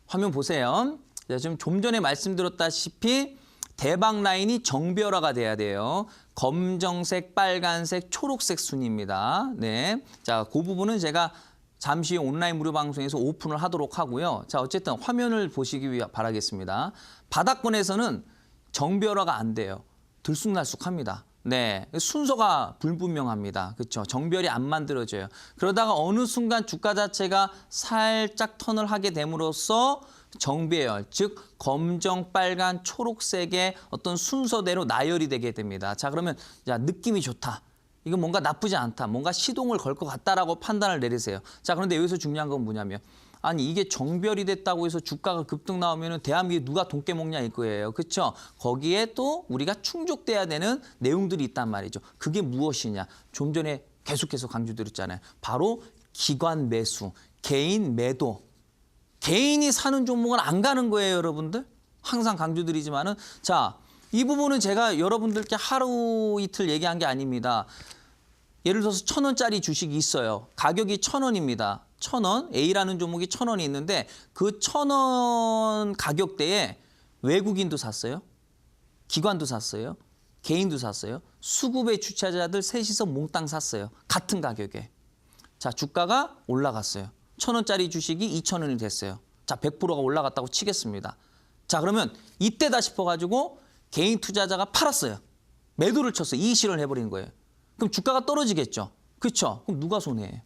Speaker 2: 화면 보세요. 자, 지금 좀 전에 말씀드렸다시피 대박 라인이 정별화가 돼야 돼요. 검정색, 빨간색, 초록색 순입니다. 네, 자, 그 부분은 제가 잠시 후에 온라인 무료 방송에서 오픈을 하도록 하고요. 자, 어쨌든 화면을 보시기 위해 바라겠습니다. 바닥권에서는 정별화가 안 돼요. 들쑥날쑥합니다. 네, 순서가 불분명합니다. 그렇죠? 정별이 안 만들어져요. 그러다가 어느 순간 주가 자체가 살짝 턴을 하게 됨으로써 정배열, 즉 검정, 빨간, 초록색의 어떤 순서대로 나열이 되게 됩니다. 자, 그러면 자, 느낌이 좋다. 이거 뭔가 나쁘지 않다. 뭔가 시동을 걸 것 같다라고 판단을 내리세요. 자, 그런데 여기서 중요한 건 뭐냐면 아니 이게 정별이 됐다고 해서 주가가 급등 나오면은 대한민국에 누가 돈 깨먹냐 일 거예요. 그렇죠? 거기에 또 우리가 충족돼야 되는 내용들이 있단 말이죠. 그게 무엇이냐? 좀 전에 계속해서 강조드렸잖아요. 바로 기관 매수, 개인 매도. 개인이 사는 종목은 안 가는 거예요, 여러분들. 항상 강조드리지만은 자, 이 부분은 제가 여러분들께 하루 이틀 얘기한 게 아닙니다. 예를 들어서 1,000원짜리 주식이 있어요. 가격이 1,000원입니다. 1,000원, A라는 종목이 1,000원이 있는데 그 1,000원 가격대에 외국인도 샀어요. 기관도 샀어요. 개인도 샀어요. 수급의 주체자들 셋이서 몽땅 샀어요. 같은 가격에. 자, 주가가 올라갔어요. 1,000원짜리 주식이 2,000원이 됐어요. 자, 100%가 올라갔다고 치겠습니다. 자, 그러면 이때다 싶어가지고 개인 투자자가 팔았어요. 매도를 쳤어요. 이익 실현을 해버린 거예요. 그럼 주가가 떨어지겠죠. 그렇죠? 그럼 누가 손해예요?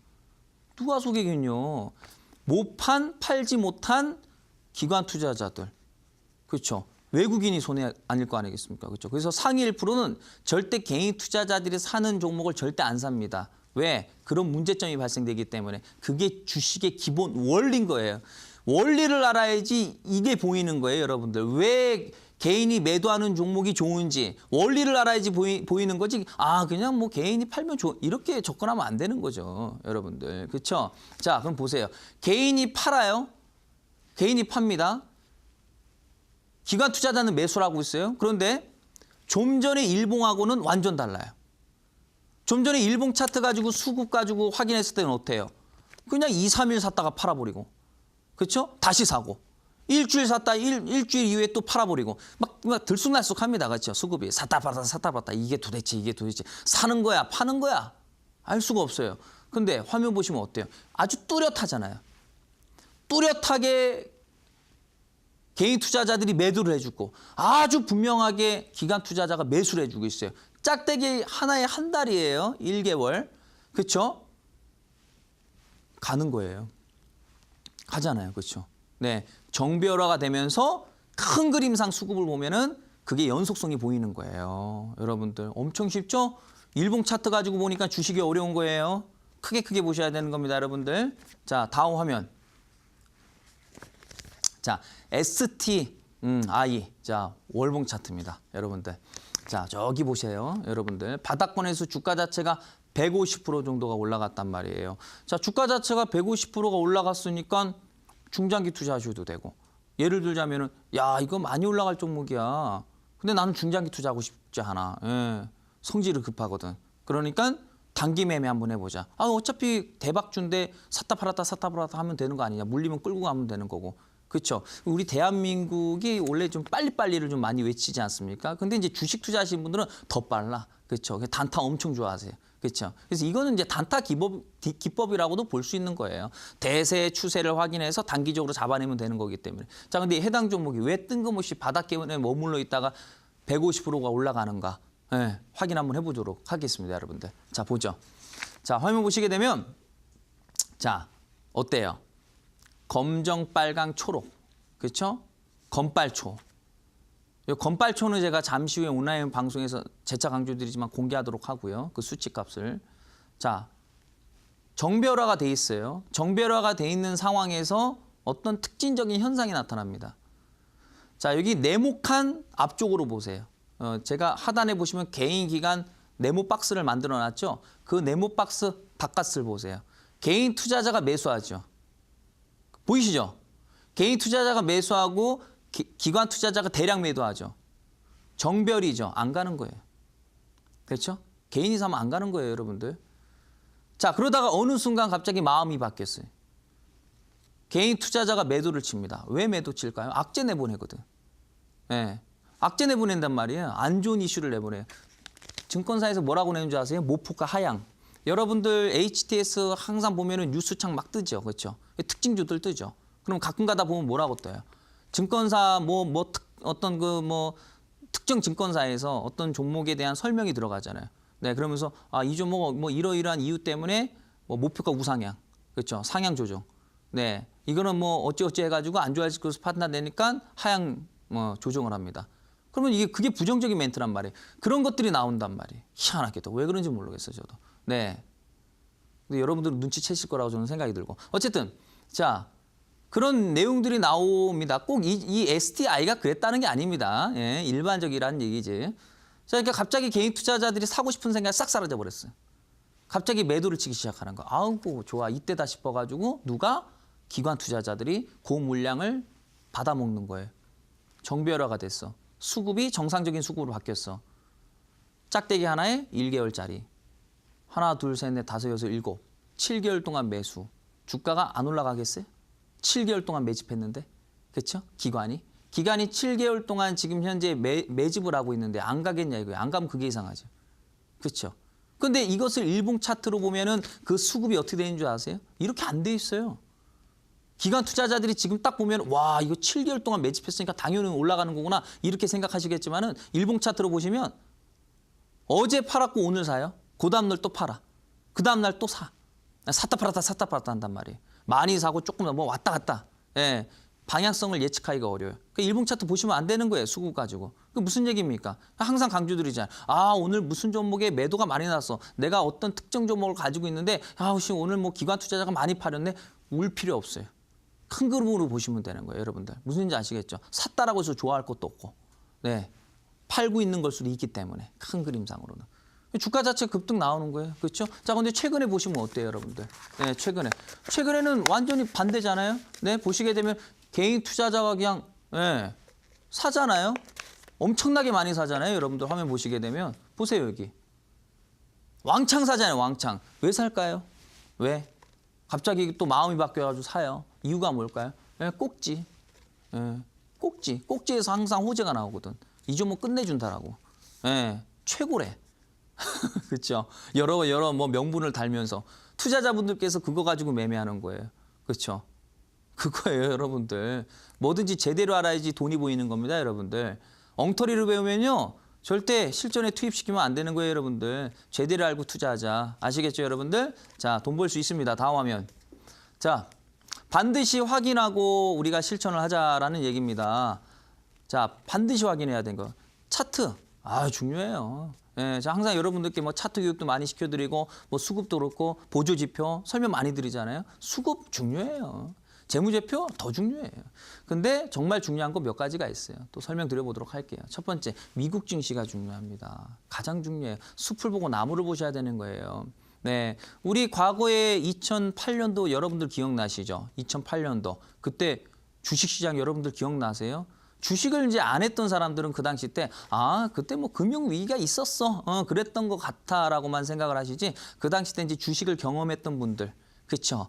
Speaker 2: 누가 속이겠요? 못 팔지 못한 기관 투자자들. 그렇죠? 외국인이 손해 아닐 거 아니겠습니까? 그렇죠? 그래서 상위 1%는 절대 개인 투자자들이 사는 종목을 절대 안 삽니다. 왜? 그런 문제점이 발생되기 때문에. 그게 주식의 기본 원리인 거예요. 원리를 알아야지 이게 보이는 거예요, 여러분들. 왜 개인이 매도하는 종목이 좋은지 원리를 알아야지 보이는 거지. 아, 그냥 뭐 개인이 팔면 이렇게 접근하면 안 되는 거죠, 여러분들. 그렇죠? 자, 그럼 보세요. 개인이 팔아요. 개인이 팝니다. 기관 투자자는 매수를 하고 있어요. 그런데 좀 전에 일봉하고는 완전 달라요. 좀 전에 일봉 차트 가지고 수급 가지고 확인했을 때는 어때요? 그냥 2, 3일 샀다가 팔아버리고. 그렇죠? 다시 사고. 일주일 샀다 일주일 이후에 또 팔아버리고. 막 들쑥날쑥합니다. 그렇죠? 수급이. 샀다 팔았다. 이게 도대체. 사는 거야? 파는 거야? 알 수가 없어요. 근데 화면 보시면 어때요? 아주 뚜렷하잖아요. 뚜렷하게 개인 투자자들이 매도를 해주고 아주 분명하게 기관 투자자가 매수를 해주고 있어요. 짝대기 하나에 한 달이에요. 1개월. 그렇죠? 가는 거예요. 가잖아요. 그렇죠? 네. 정별화가 되면서 큰 그림상 수급을 보면은 그게 연속성이 보이는 거예요. 여러분들 엄청 쉽죠? 일봉 차트 가지고 보니까 주식이 어려운 거예요. 크게 보셔야 되는 겁니다, 여러분들. 자, 다음 화면. 자, STI. 자, 월봉 차트입니다, 여러분들. 자, 저기 보세요, 여러분들. 바닥권에서 주가 자체가 150% 정도가 올라갔단 말이에요. 자, 주가 자체가 150%가 올라갔으니까 중장기 투자하셔도 되고. 예를 들자면은 야, 이거 많이 올라갈 종목이야. 근데 나는 중장기 투자하고 싶지 않아. 예, 성질이 급하거든. 그러니까 단기 매매 한번 해보자. 아, 어차피 대박주인데 샀다 팔았다 하면 되는 거 아니냐. 물리면 끌고 가면 되는 거고. 그렇죠. 우리 대한민국이 원래 좀 빨리빨리를 좀 많이 외치지 않습니까? 근데 이제 주식 투자하시는 분들은 더 빨라. 그렇죠. 단타 엄청 좋아하세요. 그렇죠. 그래서 이거는 이제 단타 기법이라고도 볼 수 있는 거예요. 대세 추세를 확인해서 단기적으로 잡아내면 되는 거기 때문에. 자, 근데 해당 종목이 왜 뜬금없이 바닥권에 머물러 있다가 150%가 올라가는가? 예, 확인 한번 해보도록 하겠습니다, 여러분들. 자, 보죠. 자, 화면 보시게 되면 자, 어때요? 검정, 빨강, 초록. 그렇죠? 검빨초. 이 검빨초는 제가 잠시 후에 온라인 방송에서 재차 강조드리지만 공개하도록 하고요. 그 수치 값을. 자, 정별화가 돼 있어요. 정별화가 돼 있는 상황에서 어떤 특징적인 현상이 나타납니다. 자, 여기 네모칸 앞쪽으로 보세요. 제가 하단에 보시면 개인 기간 네모 박스를 만들어 놨죠. 그 네모 박스 바깥을 보세요. 개인 투자자가 매수하죠. 보이시죠? 개인 투자자가 매수하고 기관 투자자가 대량 매도하죠. 정별이죠. 안 가는 거예요. 그렇죠? 개인이 사면 안 가는 거예요, 여러분들. 자, 그러다가 어느 순간 갑자기 마음이 바뀌었어요. 개인 투자자가 매도를 칩니다. 왜 매도 칠까요? 악재 내보내거든. 네. 악재 내보낸단 말이에요. 안 좋은 이슈를 내보내요. 증권사에서 뭐라고 내는 줄 아세요? 모포가 하향. 여러분들 HTS 항상 보면은 뉴스창 막 뜨죠. 그렇죠? 특징주들 뜨죠. 그럼 가끔 가다 보면 뭐라고 떠요? 증권사 어떤 특정 증권사에서 어떤 종목에 대한 설명이 들어가잖아요. 네, 그러면서 이 종목 이러이러한 이유 때문에 목표가 우상향, 그렇죠? 상향 조정. 네, 이거는 어찌어찌 해가지고 안 좋아질 것으로 판단되니까 하향 조정을 합니다. 그러면 그게 부정적인 멘트란 말이에요. 그런 것들이 나온단 말이에요. 희한하게도 왜 그런지 모르겠어요, 저도. 네, 근데 여러분들은 눈치채실 거라고 저는 생각이 들고. 어쨌든 자. 그런 내용들이 나옵니다. 꼭 이 STI가 그랬다는 게 아닙니다. 예, 일반적이라는 얘기지. 자, 그러니까 갑자기 개인 투자자들이 사고 싶은 생각이 싹 사라져 버렸어요. 갑자기 매도를 치기 시작하는 거. 아우고 좋아 이때다 싶어가지고 누가 기관 투자자들이 고물량을 받아먹는 거예요. 정별화가 됐어. 수급이 정상적인 수급으로 바뀌었어. 짝대기 하나에 1개월짜리. 하나, 둘, 셋, 넷, 다섯, 여섯, 일곱. 7개월 동안 매수. 주가가 안 올라가겠어요? 7개월 동안 매집했는데, 그렇죠? 기관이 7개월 동안 지금 현재 매집을 하고 있는데 안 가겠냐 이거예요. 안 가면 그게 이상하죠, 그렇죠? 근데 이것을 일봉 차트로 보면은 그 수급이 어떻게 되는 줄 아세요? 이렇게 안 돼 있어요. 기관 투자자들이 지금 딱 보면 와 이거 7개월 동안 매집했으니까 당연히 올라가는 거구나 이렇게 생각하시겠지만은 일봉 차트로 보시면 어제 팔았고 오늘 사요. 그 다음 날 또 팔아. 그 다음 날 또 사. 샀다 팔았다 한단 말이에요. 많이 사고 조금 왔다 갔다. 예, 방향성을 예측하기가 어려워요. 그러니까 일봉 차트 보시면 안 되는 거예요. 수급 가지고. 그 무슨 얘기입니까? 항상 강조드리잖아요. 오늘 무슨 종목에 매도가 많이 났어. 내가 어떤 특정 종목을 가지고 있는데 오늘 기관 투자자가 많이 팔렸네. 울 필요 없어요. 큰 그림으로 보시면 되는 거예요, 여러분들. 무슨지 아시겠죠? 샀다라고 해서 좋아할 것도 없고. 네. 팔고 있는 걸 수도 있기 때문에 큰 그림상으로는. 주가 자체 급등 나오는 거예요. 그렇죠? 자, 근데 최근에 보시면 어때요, 여러분들? 네, 최근에는 완전히 반대잖아요. 네, 보시게 되면 개인 투자자가 그냥 사잖아요. 엄청나게 많이 사잖아요. 여러분들 화면 보시게 되면 보세요, 여기. 왕창 사잖아요, 왕창. 왜 살까요? 왜? 갑자기 또 마음이 바뀌어가지고 사요. 이유가 뭘까요? 꼭지. 꼭지에서 항상 호재가 나오거든. 이 종목 끝내준다라고. 최고래. 그렇죠. 여러 명분을 달면서 투자자분들께서 그거 가지고 매매하는 거예요. 그렇죠. 그거예요, 여러분들. 뭐든지 제대로 알아야지 돈이 보이는 겁니다, 여러분들. 엉터리를 배우면요. 절대 실전에 투입시키면 안 되는 거예요, 여러분들. 제대로 알고 투자하자. 아시겠죠, 여러분들? 자, 돈 벌 수 있습니다. 다음 화면. 자, 반드시 확인하고 우리가 실천을 하자라는 얘기입니다. 자, 반드시 확인해야 되는 거. 차트. 중요해요. 예, 자, 항상 여러분들께 차트 교육도 많이 시켜드리고 수급도 그렇고 보조지표 설명 많이 드리잖아요. 수급 중요해요. 재무제표 더 중요해요. 근데 정말 중요한 거 몇 가지가 있어요. 또 설명드려보도록 할게요. 첫 번째, 미국 증시가 중요합니다. 가장 중요해요. 숲을 보고 나무를 보셔야 되는 거예요. 네, 우리 과거에 2008년도 여러분들 기억나시죠? 2008년도 그때 주식시장 여러분들 기억나세요? 주식을 이제 안 했던 사람들은 그 당시 때 그때 금융 위기가 있었어. 그랬던 것 같아라고만 생각을 하시지. 그 당시 때 이제 주식을 경험했던 분들, 그렇죠?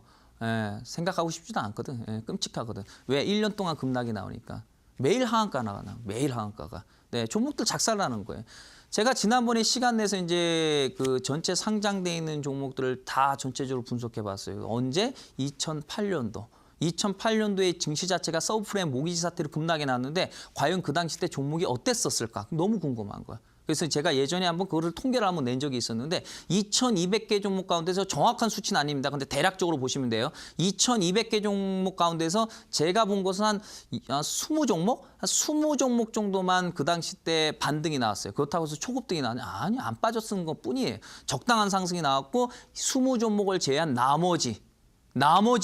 Speaker 2: 생각하고 싶지도 않거든. 끔찍하거든. 왜? 1년 동안 급락이 나오니까. 매일 하한가 나가나 매일 하한가가. 네, 종목들 작살나는 거예요. 제가 지난번에 시간 내서 이제 그 전체 상장돼 있는 종목들을 다 전체적으로 분석해 봤어요. 언제? 2008년도. 2008년도에 증시 자체가 서브프라임 모기지 사태로 급락이 났는데 과연 그 당시 때 종목이 어땠었을까? 너무 궁금한 거야. 그래서 제가 예전에 한번 그거를 통계를 한번 낸 적이 있었는데 2,200개 종목 가운데서 정확한 수치는 아닙니다. 근데 대략적으로 보시면 돼요. 2,200개 종목 가운데서 제가 본 것은 한 20종목? 한 20종목 정도만 그 당시 때 반등이 나왔어요. 그렇다고 해서 초급등이 나왔냐? 아니, 안 빠졌은 것 뿐이에요. 적당한 상승이 나왔고 20종목을 제외한 나머지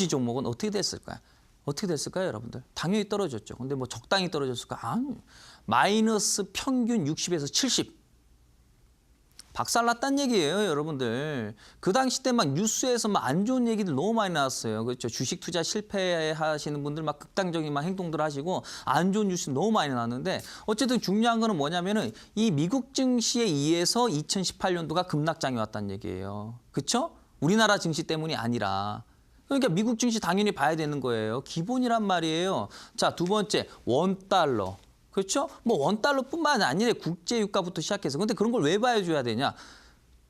Speaker 2: 종목은 어떻게 됐을까요? 어떻게 됐을까요, 여러분들? 당연히 떨어졌죠. 근데 뭐 적당히 떨어졌을까? 아니, 마이너스 평균 60에서 70. 박살났단 얘기예요, 여러분들. 그 당시 때 막 뉴스에서 막 안 좋은 얘기들 너무 많이 나왔어요. 그렇죠? 주식 투자 실패하시는 분들 막 극단적인 막 행동들 하시고 안 좋은 뉴스 너무 많이 나왔는데 어쨌든 중요한 거는 뭐냐면은 이 미국 증시에 의해서 2018년도가 급락장이 왔다는 얘기예요. 그렇죠? 우리나라 증시 때문이 아니라. 그러니까 미국 증시 당연히 봐야 되는 거예요. 기본이란 말이에요. 자, 두 번째, 원달러. 그렇죠? 뭐 원달러뿐만 아니라 국제 유가부터 시작해서. 근데 그런 걸 왜 봐줘야 되냐?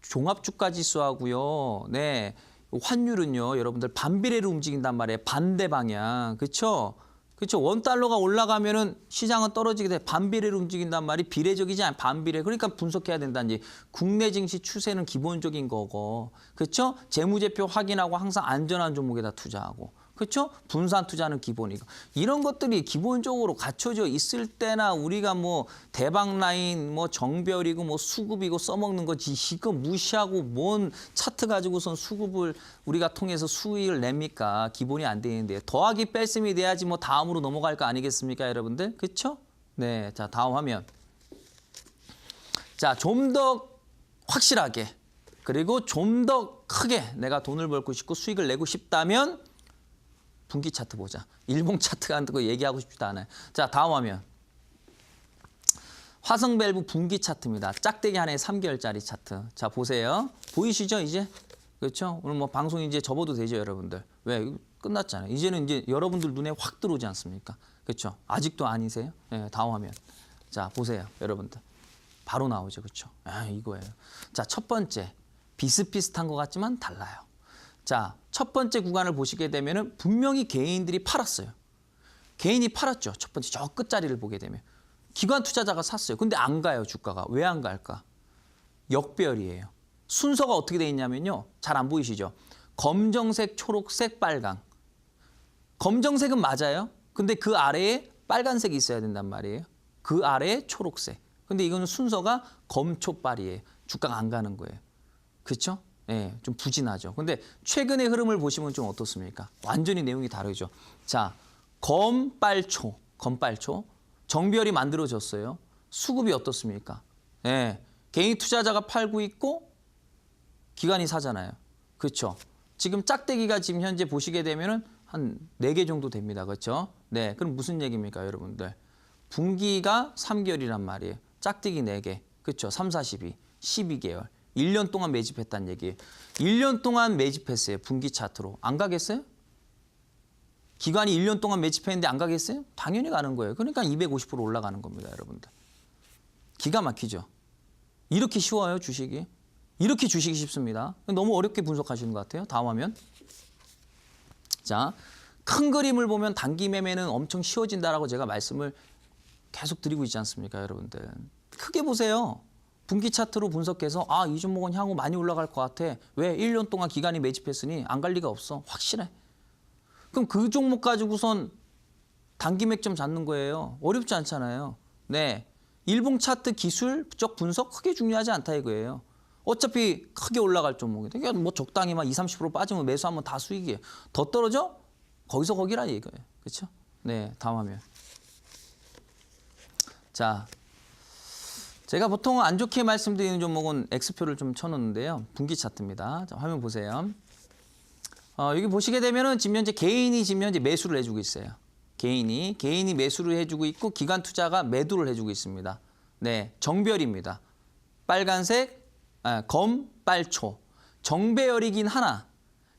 Speaker 2: 종합주가 지수하고요. 네. 환율은요. 여러분들 반비례로 움직인단 말이에요. 반대 방향. 그렇죠? 그렇죠. 원달러가 올라가면은 시장은 떨어지게 돼. 반비례로 움직인단 말이 비례적이지 않아. 반비례. 그러니까 분석해야 된다니. 국내 증시 추세는 기본적인 거고. 그렇죠? 재무제표 확인하고 항상 안전한 종목에다 투자하고. 그렇죠? 분산 투자는 기본이고. 이런 것들이 기본적으로 갖춰져 있을 때나 우리가 뭐 대박 라인, 뭐 정별이고 뭐 수급이고 써먹는 거지. 이거 무시하고 뭔 차트 가지고선 수급을 우리가 통해서 수익을 냅니까? 기본이 안 되는데. 더하기 뺄셈이 돼야지 뭐 다음으로 넘어갈 거 아니겠습니까, 여러분들? 그렇죠? 네, 자 다음 화면. 자, 좀 더 확실하게 그리고 좀 더 크게 내가 돈을 벌고 싶고 수익을 내고 싶다면 분기 차트 보자. 일봉 차트 같은 거 얘기하고 싶지도 않아요. 자, 다음 화면. 화성밸브 분기 차트입니다. 짝대기 하나에 3개월짜리 차트. 자, 보세요. 보이시죠, 이제? 그렇죠? 오늘 뭐 방송 이제 접어도 되죠, 여러분들. 왜? 끝났잖아요. 이제는 이제 여러분들 눈에 확 들어오지 않습니까? 그렇죠? 아직도 아니세요? 네, 다음 화면. 자, 보세요, 여러분들. 바로 나오죠, 그렇죠? 아, 이거예요. 자, 첫 번째. 비슷비슷한 것 같지만 달라요. 자, 첫 번째 구간을 보시게 되면은 분명히 개인들이 팔았어요. 개인이 팔았죠. 첫 번째 저 끝자리를 보게 되면. 기관 투자자가 샀어요. 근데 안 가요, 주가가. 왜 안 갈까? 역배열이에요. 순서가 어떻게 돼 있냐면요. 잘 안 보이시죠? 검정색, 초록색, 빨강. 검정색은 맞아요. 근데 그 아래에 빨간색이 있어야 된단 말이에요. 그 아래에 초록색. 근데 이거는 순서가 검초빨이에요. 주가가 안 가는 거예요. 그렇죠? 네, 좀 부진하죠. 근데 최근의 흐름을 보시면 좀 어떻습니까? 완전히 내용이 다르죠. 자, 검빨초. 정별이 만들어졌어요. 수급이 어떻습니까? 네, 개인 투자자가 팔고 있고 기관이 사잖아요. 그렇죠? 지금 짝대기가 지금 현재 보시게 되면은 한 4개 정도 됩니다. 그렇죠? 네, 그럼 무슨 얘기입니까, 여러분들? 분기가 3개월이란 말이에요. 짝대기 4개. 그렇죠? 3, 4, 12. 12개월. 1년 동안 매집했다는 얘기예요. 1년 동안 매집했어요. 분기 차트로. 안 가겠어요? 기관이 1년 동안 매집했는데 안 가겠어요? 당연히 가는 거예요. 그러니까 250% 올라가는 겁니다, 여러분들. 기가 막히죠? 이렇게 쉬워요, 주식이? 이렇게 주식이 쉽습니다. 너무 어렵게 분석하시는 것 같아요. 다음 화면. 자, 큰 그림을 보면 단기 매매는 엄청 쉬워진다라고 제가 말씀을 계속 드리고 있지 않습니까, 여러분들? 크게 보세요. 분기 차트로 분석해서 아, 이 종목은 향후 많이 올라갈 것 같아. 왜? 1년 동안 기간이 매집했으니 안 갈 리가 없어. 확실해. 그럼 그 종목 가지고선 단기 맥점 잡는 거예요. 어렵지 않잖아요. 네, 일봉 차트 기술적 분석 크게 중요하지 않다 이거예요. 어차피 크게 올라갈 종목인데 그러니까 뭐 적당히 막 20, 30% 빠지면 매수하면 다 수익이에요. 더 떨어져? 거기서 거기라 이거예요. 그렇죠? 네, 다음 화면. 자, 제가 보통 안 좋게 말씀드리는 종목은 X표를 좀 쳐놓는데요. 분기 차트입니다. 자, 화면 보세요. 여기 보시게 되면은 지금 현재 개인이 지금 현재 매수를 해주고 있어요. 개인이 매수를 해주고 있고 기관 투자가 매도를 해주고 있습니다. 네, 정별입니다. 빨간색, 검, 빨초. 정배열이긴 하나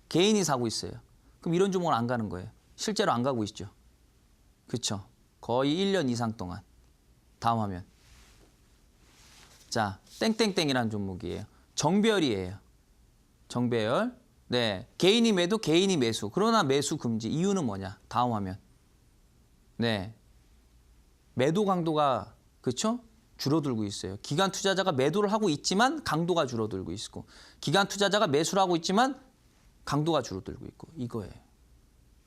Speaker 2: 개인이 사고 있어요. 그럼 이런 종목은 안 가는 거예요. 실제로 안 가고 있죠. 그렇죠? 거의 1년 이상 동안. 다음 화면. 자, 땡땡땡이라는 종목이에요. 정배열이에요. 정배열. 네, 개인이 매도, 개인이 매수. 그러나 매수 금지. 이유는 뭐냐? 다음 화면. 네, 매도 강도가 그렇죠? 줄어들고 있어요. 기관 투자자가 매도를 하고 있지만 강도가 줄어들고 있고, 기관 투자자가 매수를 하고 있지만 강도가 줄어들고 있고, 이거예요.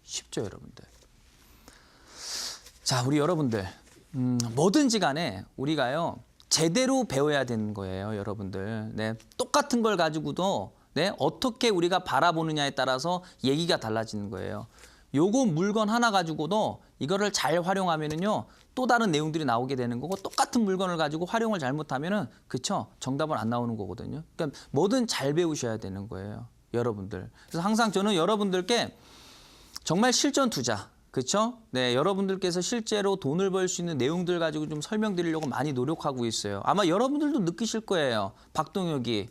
Speaker 2: 쉽죠, 여러분들? 자, 우리 여러분들 뭐든지 간에 우리가요 제대로 배워야 되는 거예요, 여러분들. 네, 똑같은 걸 가지고도 네, 어떻게 우리가 바라보느냐에 따라서 얘기가 달라지는 거예요. 요거 물건 하나 가지고도 이거를 잘 활용하면은요 또 다른 내용들이 나오게 되는 거고, 똑같은 물건을 가지고 활용을 잘못하면은 그쵸, 정답은 안 나오는 거거든요. 그러니까 뭐든 잘 배우셔야 되는 거예요, 여러분들. 그래서 항상 저는 여러분들께 정말 실전 투자, 그렇죠? 네, 여러분들께서 실제로 돈을 벌 수 있는 내용들 가지고 좀 설명드리려고 많이 노력하고 있어요. 아마 여러분들도 느끼실 거예요. 박동혁이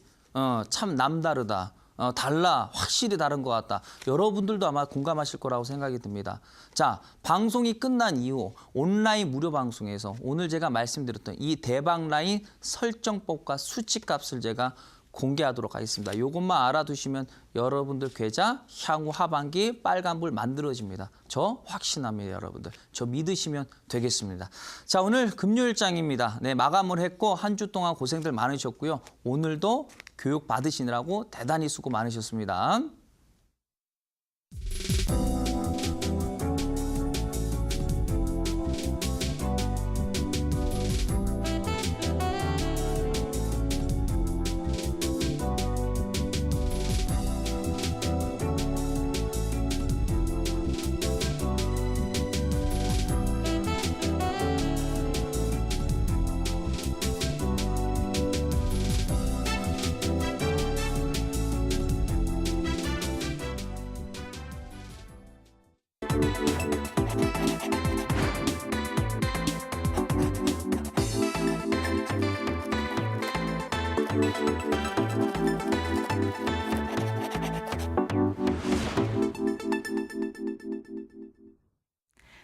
Speaker 2: 참 남다르다. 달라. 확실히 다른 것 같다. 여러분들도 아마 공감하실 거라고 생각이 듭니다. 자, 방송이 끝난 이후 온라인 무료 방송에서 오늘 제가 말씀드렸던 이 대박 라인 설정법과 수치값을 제가 공개하도록 하겠습니다. 이것만 알아두시면 여러분들 계좌 향후 하반기 빨간불 만들어집니다. 저 확신합니다, 여러분들. 저 믿으시면 되겠습니다. 자, 오늘 금요일장입니다. 네, 마감을 했고 한 주 동안 고생들 많으셨고요. 오늘도 교육 받으시느라고 대단히 수고 많으셨습니다.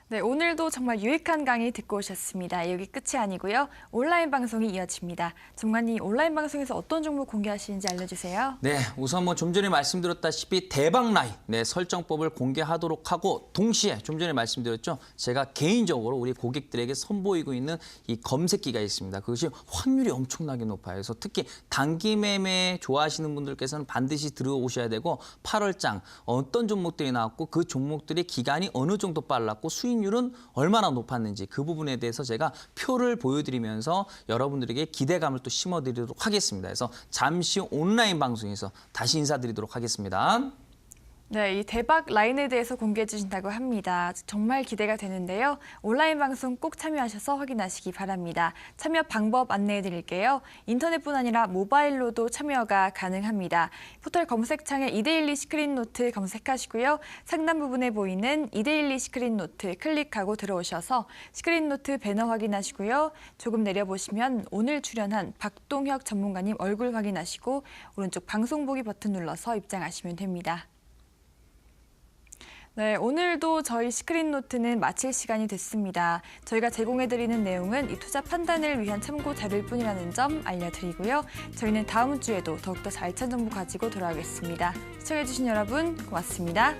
Speaker 1: 네, 오늘도 정말 유익한 강의 듣고 오셨습니다. 여기 끝이 아니고요. 온라인 방송이 이어집니다. 전문가님, 온라인 방송에서 어떤 종목 공개하시는지 알려주세요.
Speaker 2: 네, 우선 뭐 좀 전에 말씀드렸다시피 대박 라인 네, 설정법을 공개하도록 하고, 동시에 좀 전에 말씀드렸죠. 제가 개인적으로 우리 고객들에게 선보이고 있는 이 검색기가 있습니다. 그것이 확률이 엄청나게 높아요. 그래서 특히 단기 매매 좋아하시는 분들께서는 반드시 들어오셔야 되고, 8월장 어떤 종목들이 나왔고 그 종목들의 기간이 어느 정도 빨랐고 수익률은 얼마나 높았는지 그 부분에 대해서 제가 표를 보여드리면서 여러분들에게 기대감을 또 심어드리도록 하겠습니다. 그래서 잠시 온라인 방송에서 다시 인사드리도록 하겠습니다.
Speaker 1: 네, 이 대박 라인에 대해서 공개해 주신다고 합니다. 정말 기대가 되는데요. 온라인 방송 꼭 참여하셔서 확인하시기 바랍니다. 참여 방법 안내해 드릴게요. 인터넷뿐 아니라 모바일로도 참여가 가능합니다. 포털 검색창에 이데일리 시크릿 노트 검색하시고요. 상단 부분에 보이는 이데일리 시크릿 노트 클릭하고 들어오셔서 시크릿 노트 배너 확인하시고요. 조금 내려보시면 오늘 출연한 박동혁 전문가님 얼굴 확인하시고 오른쪽 방송 보기 버튼 눌러서 입장하시면 됩니다. 네, 오늘도 저희 시크릿 노트는 마칠 시간이 됐습니다. 저희가 제공해드리는 내용은 이 투자 판단을 위한 참고 자료일 뿐이라는 점 알려드리고요. 저희는 다음 주에도 더욱더 알찬 정보 가지고 돌아오겠습니다. 시청해주신 여러분 고맙습니다.